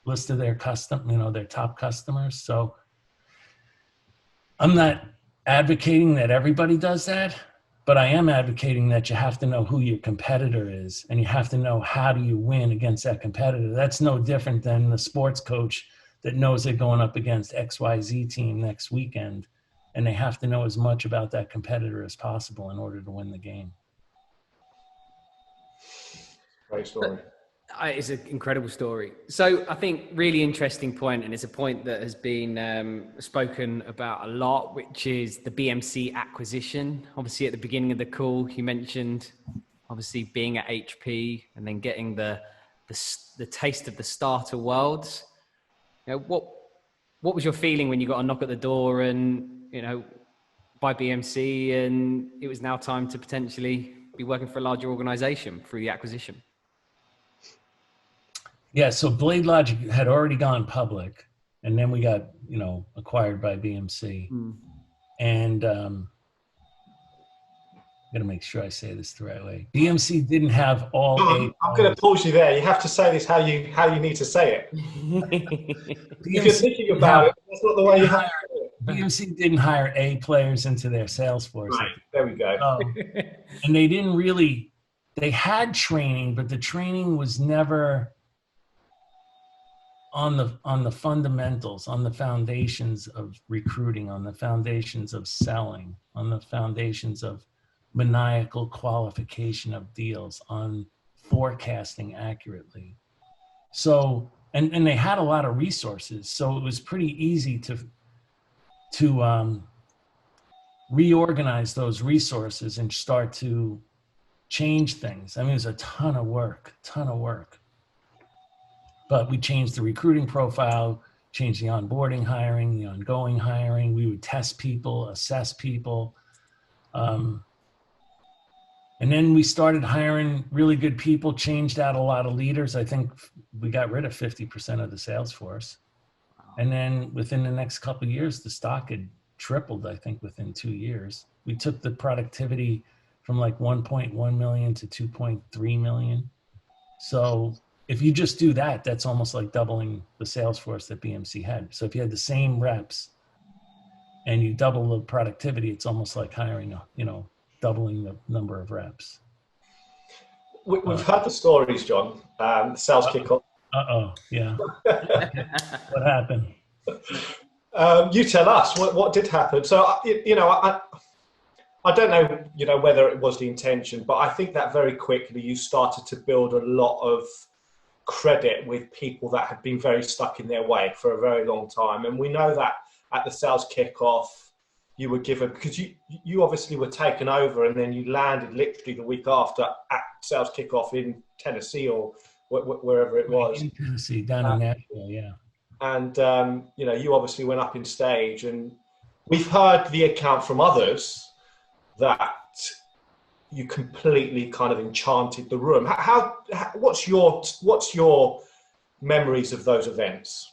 list of their their top customers. So I'm not advocating that everybody does that, but I am advocating that you have to know who your competitor is, and you have to know how do you win against that competitor. That's no different than the sports coach that knows they're going up against XYZ team next weekend, and they have to know as much about that competitor as possible in order to win the game. Great story. It's an incredible story. So I think really interesting point, and it's a point that has been spoken about a lot, which is the BMC acquisition. Obviously, at the beginning of the call, you mentioned obviously being at HP and then getting the taste of the starter worlds. You know, what was your feeling when you got a knock at the door and, you know, by BMC, and it was now time to potentially be working for a larger organization through the acquisition? Yeah, so BladeLogic had already gone public, and then we got, acquired by BMC. And I'm going to make sure I say this the right way. BMC didn't have all I'm going to pause you there. You have to say this how you need to say it. If you're thinking about it, that's not the way you have to say it. BMC didn't hire A players into their sales force. Right, there we go. And they didn't really, they had training, but the training was never on the fundamentals, on the foundations of recruiting, on the foundations of selling, on the foundations of maniacal qualification of deals, on forecasting accurately. So, and they had a lot of resources, so it was pretty easy to reorganize those resources and start to change things. I mean, it was a ton of work. But we changed the recruiting profile, changed the onboarding hiring, the ongoing hiring. We would test people, assess people. And then we started hiring really good people, changed out a lot of leaders. I think we got rid of 50% of the sales force. And then within the next couple of years, the stock had tripled, I think, within 2 years. We took the productivity from like 1.1 million to 2.3 million. So if you just do that, that's almost like doubling the sales force that BMC had. So if you had the same reps and you double the productivity, it's almost like hiring, doubling the number of reps. We've heard the stories, John. Sales kickoff. Yeah. What happened? You tell us what did happen. So I don't know, whether it was the intention, but I think that very quickly you started to build a lot of credit with people that had been very stuck in their way for a very long time. And we know that at the sales kickoff, you were given, because you obviously were taken over and then you landed literally the week after at sales kickoff in Tennessee or wherever it was. In Tennessee, down in Nashville, yeah. And, you obviously went up in stage, and we've heard the account from others that you completely kind of enchanted the room. What's your memories of those events?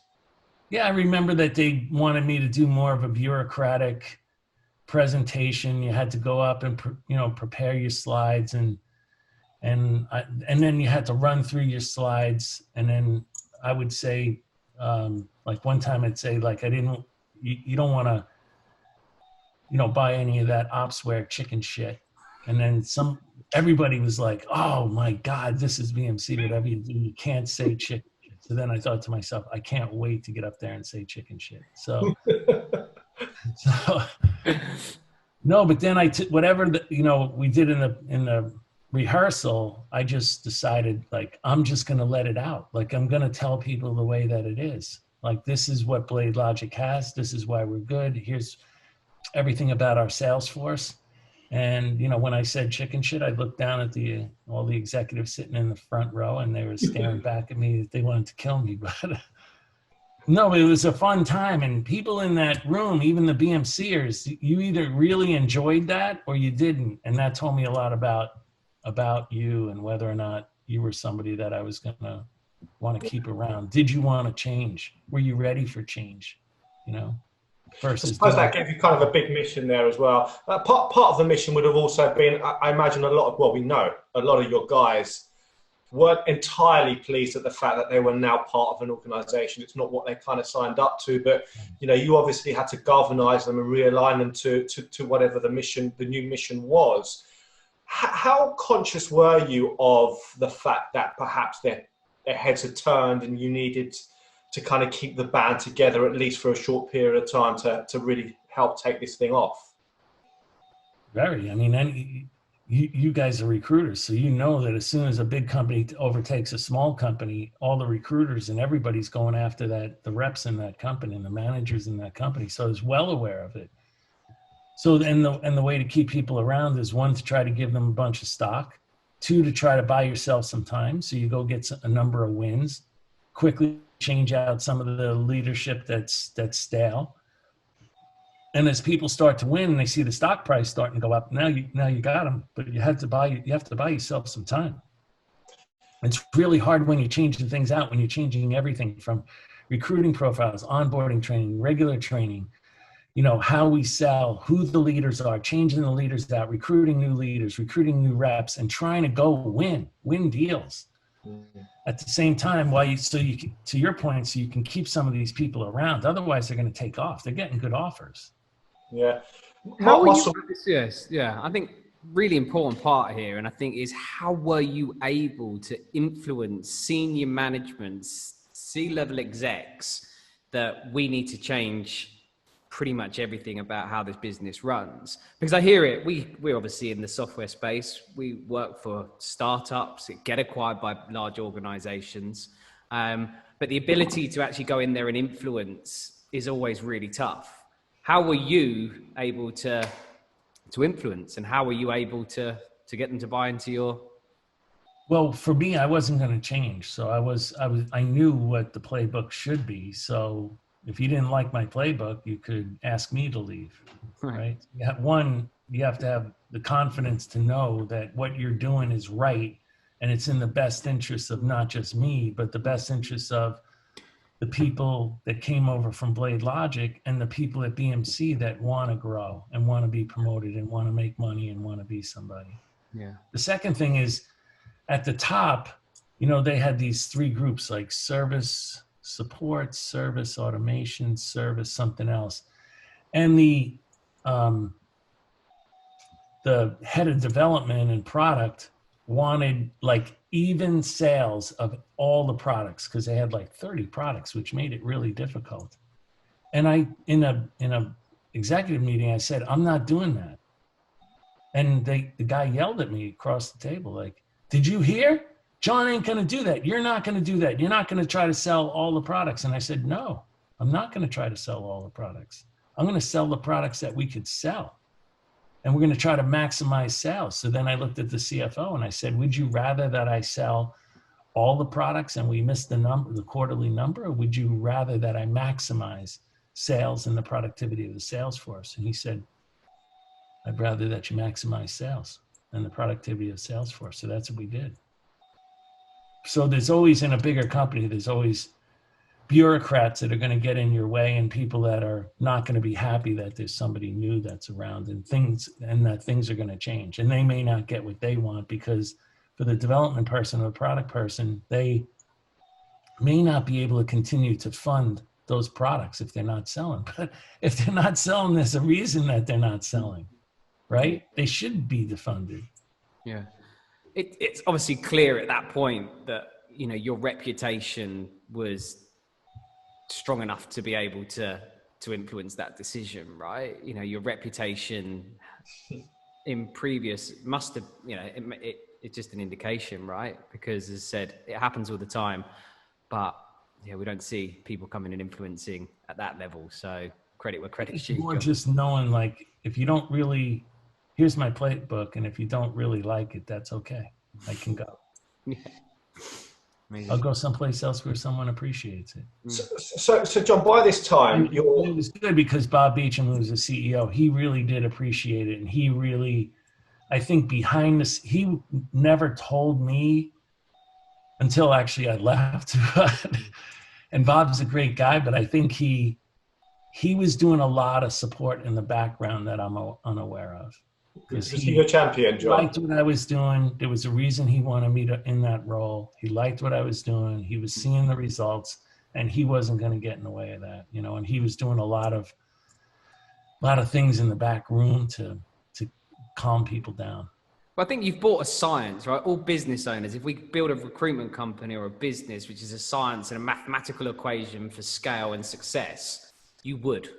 Yeah, I remember that they wanted me to do more of a bureaucratic presentation. You had to go up and prepare your slides, and then you had to run through your slides. And then I would say, like one time I'd say, like, you don't want to, buy any of that opsware chicken shit. And then everybody was like, oh my God, this is BMC, whatever you do, you can't say chicken shit. So then I thought to myself, I can't wait to get up there and say chicken shit. So no, but then whatever we did in the rehearsal, I just decided, like, I'm just going to let it out. Like, I'm going to tell people the way that it is. Like, this is what BladeLogic has. This is why we're good. Here's everything about our sales force. And, when I said chicken shit, I looked down at all the executives sitting in the front row, and they were staring back at me. They wanted to kill me, but no, it was a fun time. And people in that room, even the BMCers, you either really enjoyed that or you didn't. And that told me a lot about you and whether or not you were somebody that I was going to want to keep around. Did you want to change? Were you ready for change? Versus, I suppose that gave you kind of a big mission there as well. Part of the mission would have also been, I imagine, we know a lot of your guys weren't entirely pleased at the fact that they were now part of an organization. It's not what they kind of signed up to, but you obviously had to galvanize them and realign them to whatever the new mission was. How conscious were you of the fact that perhaps their heads had turned and you needed to kind of keep the band together, at least for a short period of time, to really help take this thing off? Very. I mean, you guys are recruiters, so you know that as soon as a big company overtakes a small company, all the recruiters and everybody's going after the reps in that company and the managers in that company. So I was well aware of it. So and the way to keep people around is, one, to try to give them a bunch of stock, two, to try to buy yourself some time. So you go get a number of wins, quickly change out some of the leadership that's stale. And as people start to win and they see the stock price starting to go up, now you got them, but you have to buy yourself some time. It's really hard when you're changing things out, when you're changing everything from recruiting profiles, onboarding training, regular training, how we sell, who the leaders are, changing the leaders out, recruiting new leaders, recruiting new reps, and trying to go win deals. At the same time, to your point, so you can keep some of these people around. Otherwise, they're going to take off. They're getting good offers. Yeah. Yes. Yeah. I think really important part here, and I think, is how were you able to influence senior management, C-level execs, that we need to change pretty much everything about how this business runs? Because I hear it, we're obviously in the software space. We work for startups that get acquired by large organizations. But the ability to actually go in there and influence is always really tough. How were you able to influence, and how were you able to get them to buy into your? Well, for me, I wasn't going to change. So I knew what the playbook should be. So if you didn't like my playbook, you could ask me to leave, right? You have to have the confidence to know that what you're doing is right, and it's in the best interest of not just me, but the best interest of the people that came over from BladeLogic and the people at BMC that want to grow and want to be promoted and want to make money and want to be somebody. Yeah. The second thing is, at the top, they had these three groups, like service support, service automation, service something else. And the head of development and product wanted like even sales of all the products, because they had like 30 products, which made it really difficult. And I, in a executive meeting, I said, I'm not doing that. And the guy yelled at me across the table, like, did you hear? John ain't going to do that. You're not going to do that. You're not going to try to sell all the products. And I said, no, I'm not going to try to sell all the products. I'm going to sell the products that we could sell. And we're going to try to maximize sales. So then I looked at the CFO and I said, would you rather that I sell all the products and we miss the quarterly number? Or would you rather that I maximize sales and the productivity of the sales force? And he said, I'd rather that you maximize sales and the productivity of sales force. So that's what we did. So there's always, in a bigger company, there's always bureaucrats that are going to get in your way, and people that are not going to be happy that there's somebody new that's around, and that things are going to change. And they may not get what they want, because for the development person or the product person, they may not be able to continue to fund those products if they're not selling. But if they're not selling, there's a reason that they're not selling, right? They should be defunded. Yeah. It's obviously clear at that point that, your reputation was strong enough to be able to influence that decision, right? Your reputation in previous must have, it's just an indication, right? Because, as I said, it happens all the time, but we don't see people coming and influencing at that level. So credit where credit's due. More just knowing, like, if you don't really, here's my playbook, and if you don't really like it, that's okay. I can go. Yeah. Amazing. I'll go someplace else where someone appreciates it. So John, by this time, it was good because Bob Beecham, who was the CEO, he really did appreciate it. And he really, I think behind this, he never told me until actually I left. And Bob's a great guy, but I think he was doing a lot of support in the background that I'm unaware of. because Was he your champion, John? liked what I was doing. There was a reason he wanted me in that role. He liked what I was doing. He was seeing the results, and he wasn't going to get in the way of that, you know. And he was doing a lot of things in the back room to calm people down. Well, I think you've bought a science, right? All business owners, if we build a recruitment company or a business, which is a science and a mathematical equation for scale and success, you would.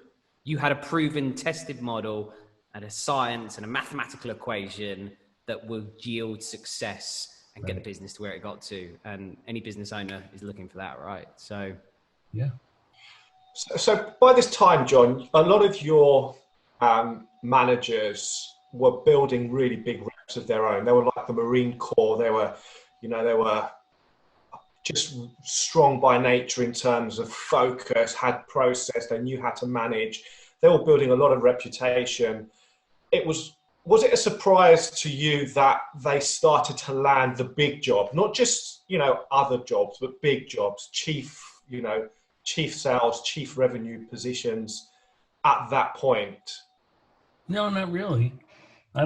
You had a proven, tested model and a science and a mathematical equation that will yield success and get the business to where it got to. And any business owner is looking for that, right? So, yeah. So by this time, John, a lot of your managers were building really big reps of their own. They were like the Marine Corps. They were just strong by nature in terms of focus, had process, they knew how to manage. They were building a lot of reputation. Was it a surprise to you that they started to land the big job, not just, other jobs, but big jobs, chief sales, chief revenue positions at that point? No, not really. I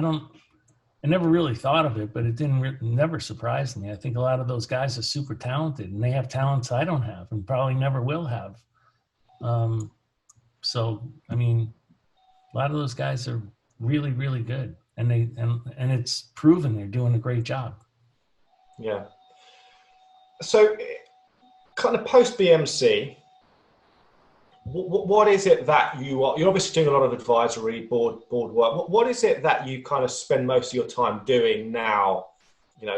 never really thought of it, but it never surprised me. I think a lot of those guys are super talented, and they have talents I don't have and probably never will have. So, I mean, a lot of those guys are really, really good, and it's proven they're doing a great job. Yeah. So kind of post BMC, what is it that you're obviously doing a lot of advisory board work. What is it that you kind of spend most of your time doing now,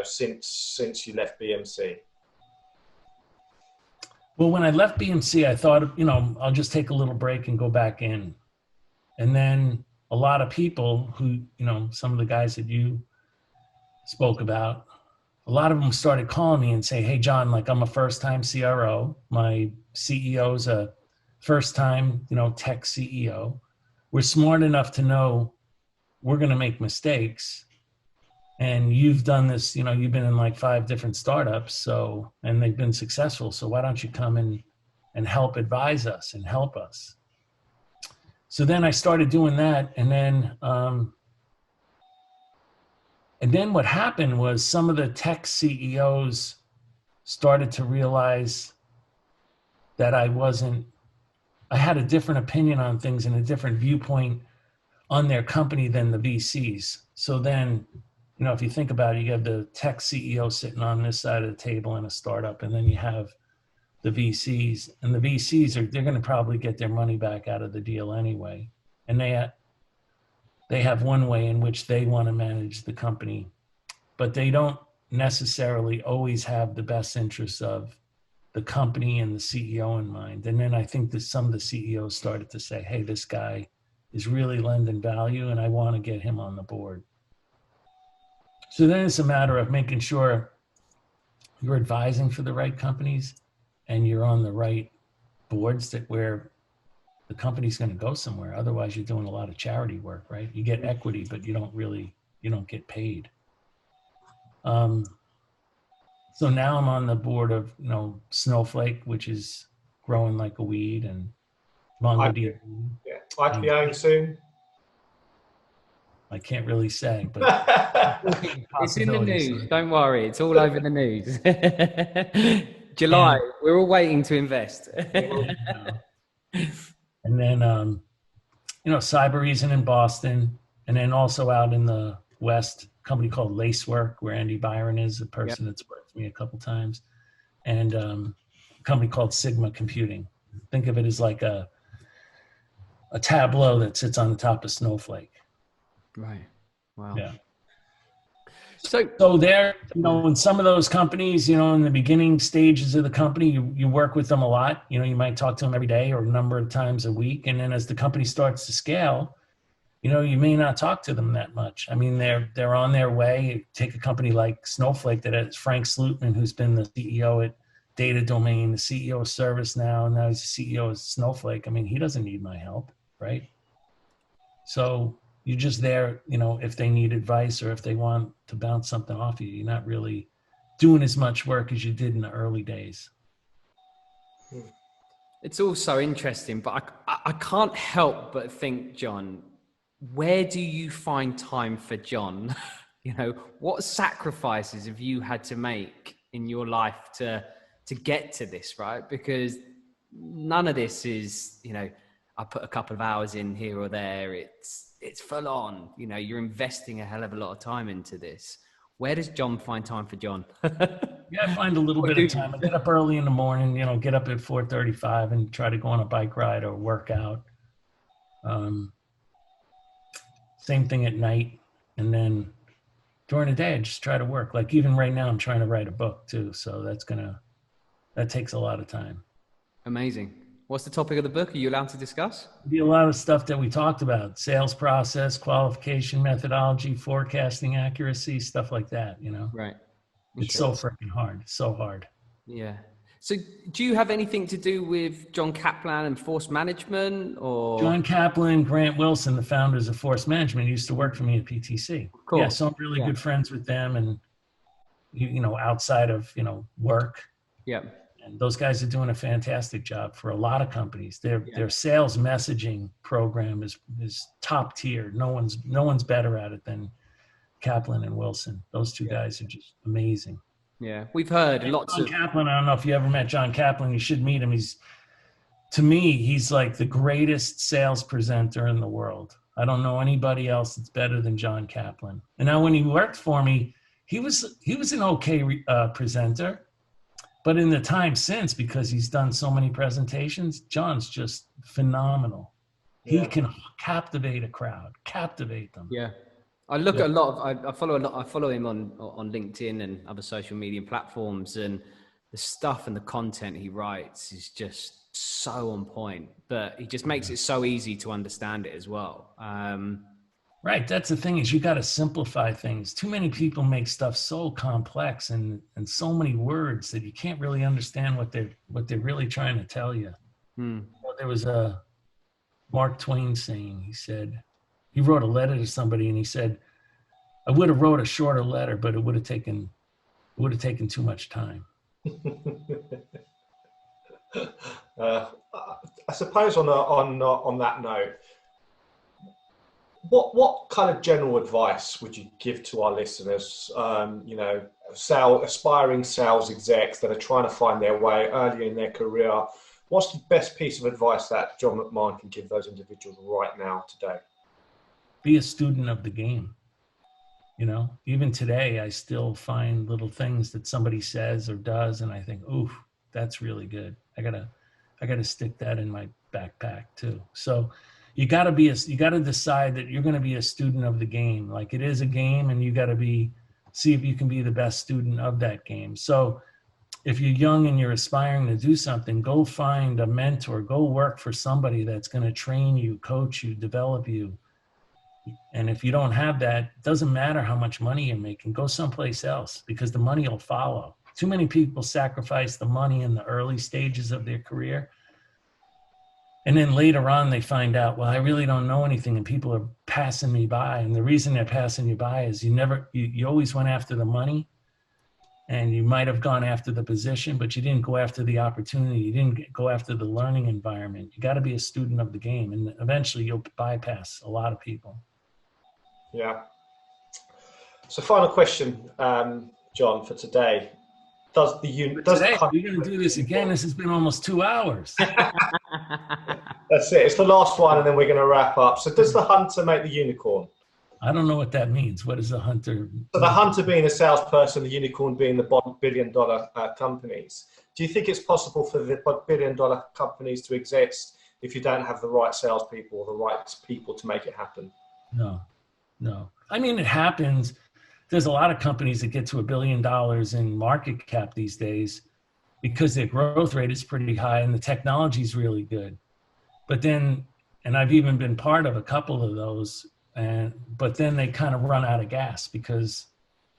since you left BMC? Well, when I left BMC, I thought, I'll just take a little break and go back in. And then a lot of people who, some of the guys that you spoke about, a lot of them started calling me and say, hey, John, like, I'm a first-time CRO. My CEO's a first-time, tech CEO. We're smart enough to know we're going to make mistakes. And you've done this, you've been in like 5 different startups, and they've been successful. So why don't you come in and help advise us and help us? So then I started doing that. And then what happened was some of the tech CEOs started to realize that I had a different opinion on things and a different viewpoint on their company than the VCs. So then, if you think about it, you have the tech CEO sitting on this side of the table in a startup, and then you have the VCs, and the VCs they're going to probably get their money back out of the deal anyway. And they have one way in which they want to manage the company, but they don't necessarily always have the best interests of the company and the CEO in mind. And then I think that some of the CEOs started to say, hey, this guy is really lending value and I want to get him on the board. So then it's a matter of making sure you're advising for the right companies and you're on the right boards where the company's going to go somewhere. Otherwise, you're doing a lot of charity work, right? You get equity, but you don't get paid. So now I'm on the board of, Snowflake, which is growing like a weed, and MongoDB. Yeah, IPOing soon. I can't really say, but it's in the news. Don't worry, it's all over the news. July, we're all waiting to invest. And then, Cybereason in Boston, and then also out in the West, a company called Lacework, where Andy Byron is, a person that's worked with me a couple times, and a company called Sigma Computing. Think of it as like a Tableau that sits on the top of Snowflake. Right. Wow. Yeah. So there, in some of those companies, in the beginning stages of the company, you work with them a lot. You might talk to them every day or a number of times a week. And then as the company starts to scale, you may not talk to them that much. I mean, they're on their way. Take a company like Snowflake that has Frank Slootman, who's been the CEO at Data Domain, the CEO of ServiceNow, and now he's the CEO of Snowflake. I mean, he doesn't need my help, right? So you're just there, if they need advice or if they want to bounce something off you. You're not really doing as much work as you did in the early days. It's all so interesting, but I can't help but think, John, where do you find time for John? You know, what sacrifices have you had to make in your life to get to this, right? Because none of this is, you know, I put a couple of hours in here or there. It's full on. You know, you're investing a hell of a lot of time into this. Where does John find time for John? Yeah, I find a little bit of time. I get up early in the morning, you know, get up at 4:35 and try to go on a bike ride or work out. Same thing at night. And then during the day, I just try to work. Like even right now, I'm trying to write a book too. So that takes a lot of time. Amazing. What's the topic of the book? Are you allowed to discuss? Be a lot of stuff that we talked about: sales process, qualification methodology, forecasting accuracy, stuff like that, you know? Right. It's so freaking hard. So hard. Yeah. So do you have anything to do with John Kaplan and force management, or? John Kaplan, Grant Wilson, the founders of Force Management, used to work for me at PTC. Cool. Yeah, so I'm really good friends with them, and you know, outside of, you know, work. Yeah. And those guys are doing a fantastic job for a lot of companies. Their sales messaging program is top tier. No one's better at it than Kaplan and Wilson. Those two guys are just amazing. Yeah, we've heard lots of. John Kaplan, I don't know if you ever met John Kaplan. You should meet him. To me, he's like the greatest sales presenter in the world. I don't know anybody else that's better than John Kaplan. And now when he worked for me, he was an okay presenter. But in the time since, because he's done so many presentations, John's just phenomenal. Yeah. He can captivate a crowd, captivate them. Yeah. I look at a lot of, I follow him on LinkedIn and other social media platforms, and the stuff and the content he writes is just so on point, but he just makes it so easy to understand it as well. Right. That's the thing, is you got to simplify things. Too many people make stuff so complex and so many words that you can't really understand what they're really trying to tell you. Well, there was a Mark Twain saying, he said, he wrote a letter to somebody and he said, I would have wrote a shorter letter, but it would have taken too much time. I suppose on that note, what kind of general advice would you give to our listeners? You know, aspiring sales execs that are trying to find their way early in their career. What's the best piece of advice that John McMahon can give those individuals right now today? Be a student of the game. You know, even today, I still find little things that somebody says or does, and I think, ooh, that's really good. I gotta stick that in my backpack too. So you gotta decide that you're gonna be a student of the game. Like, it is a game, and you gotta see if you can be the best student of that game. So if you're young and you're aspiring to do something, go find a mentor, go work for somebody that's gonna train you, coach you, develop you. And if you don't have that, it doesn't matter how much money you're making, go someplace else, because the money will follow. Too many people sacrifice the money in the early stages of their career. And then later on, they find out, well, I really don't know anything, and people are passing me by. And the reason they're passing you by is you always went after the money, and you might have gone after the position, but you didn't go after the opportunity. You didn't go after the learning environment. You got to be a student of the game, and eventually you'll bypass a lot of people. Yeah. So final question, John, for today. We're going to do this again. This has been almost 2 hours. That's it. It's the last one, and then we're going to wrap up. So does the hunter make the unicorn? I don't know what that means. What is the hunter? So the hunter being a salesperson, the unicorn being the billion-dollar companies. Do you think it's possible for the billion-dollar companies to exist if you don't have the right salespeople or the right people to make it happen? No. I mean, it happens. There's a lot of companies that get to $1 billion in market cap these days because their growth rate is pretty high and the technology is really good. But then, and I've even been part of a couple of those, but then they kind of run out of gas because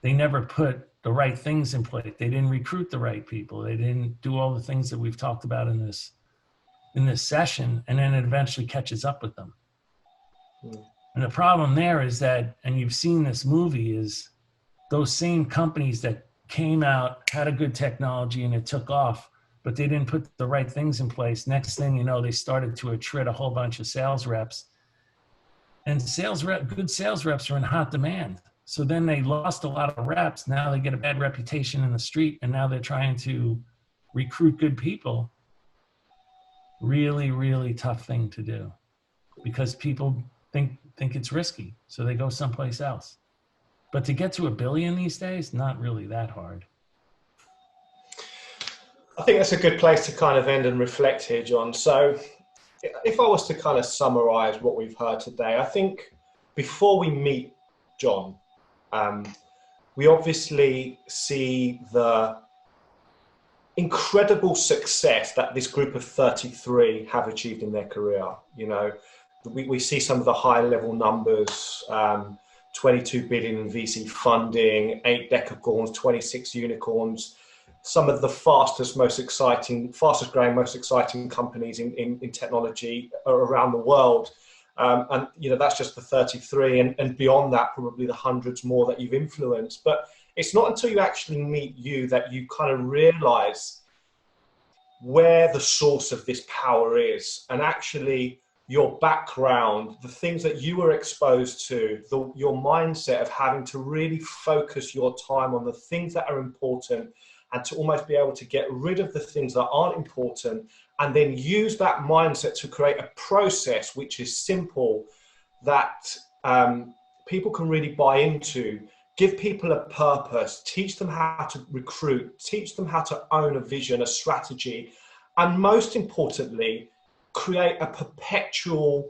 they never put the right things in place. They didn't recruit the right people. They didn't do all the things that we've talked about in this session, and then it eventually catches up with them. And the problem there is that, and you've seen this movie, is those same companies that came out, had a good technology and it took off, but they didn't put the right things in place. Next thing you know, they started to attrit a whole bunch of sales reps. And good sales reps are in hot demand. So then they lost a lot of reps. Now they get a bad reputation in the street, and now they're trying to recruit good people. Really, really tough thing to do because people think it's risky. So they go someplace else. But to get to $1 billion these days, not really that hard. I think that's a good place to kind of end and reflect here, John. So if I was to kind of summarize what we've heard today, I think before we meet John, we obviously see the incredible success that this group of 33 have achieved in their career. You know, we see some of the high level numbers, 22 billion in VC funding, 8 decacorns, 26 unicorns, some of the fastest growing, most exciting companies in technology around the world. And, you know, that's just the 33 and beyond that, probably the hundreds more that you've influenced. But it's not until you actually meet you that you kind of realize where the source of this power is, and actually your background, the things that you were exposed to, your mindset of having to really focus your time on the things that are important and to almost be able to get rid of the things that aren't important, and then use that mindset to create a process which is simple, that people can really buy into, give people a purpose, teach them how to recruit, teach them how to own a vision, a strategy, and most importantly, create a perpetual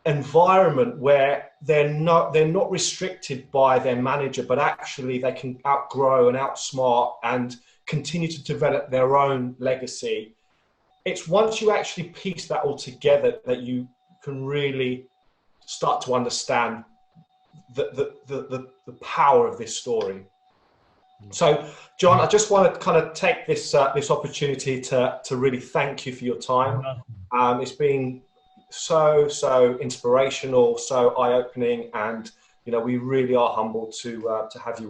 environment where they're not restricted by their manager, but actually they can outgrow and outsmart and continue to develop their own legacy. It's once you actually piece that all together that you can really start to understand the power of this story. So, John, I just want to kind of take this opportunity to really thank you for your time. It's been so inspirational, so eye-opening, and you know, we really are humbled to have you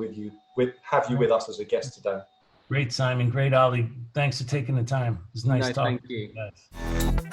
with us as a guest today. Great, Simon. Great, Ollie. Thanks for taking the time. It was nice talking. Thank you. To you guys.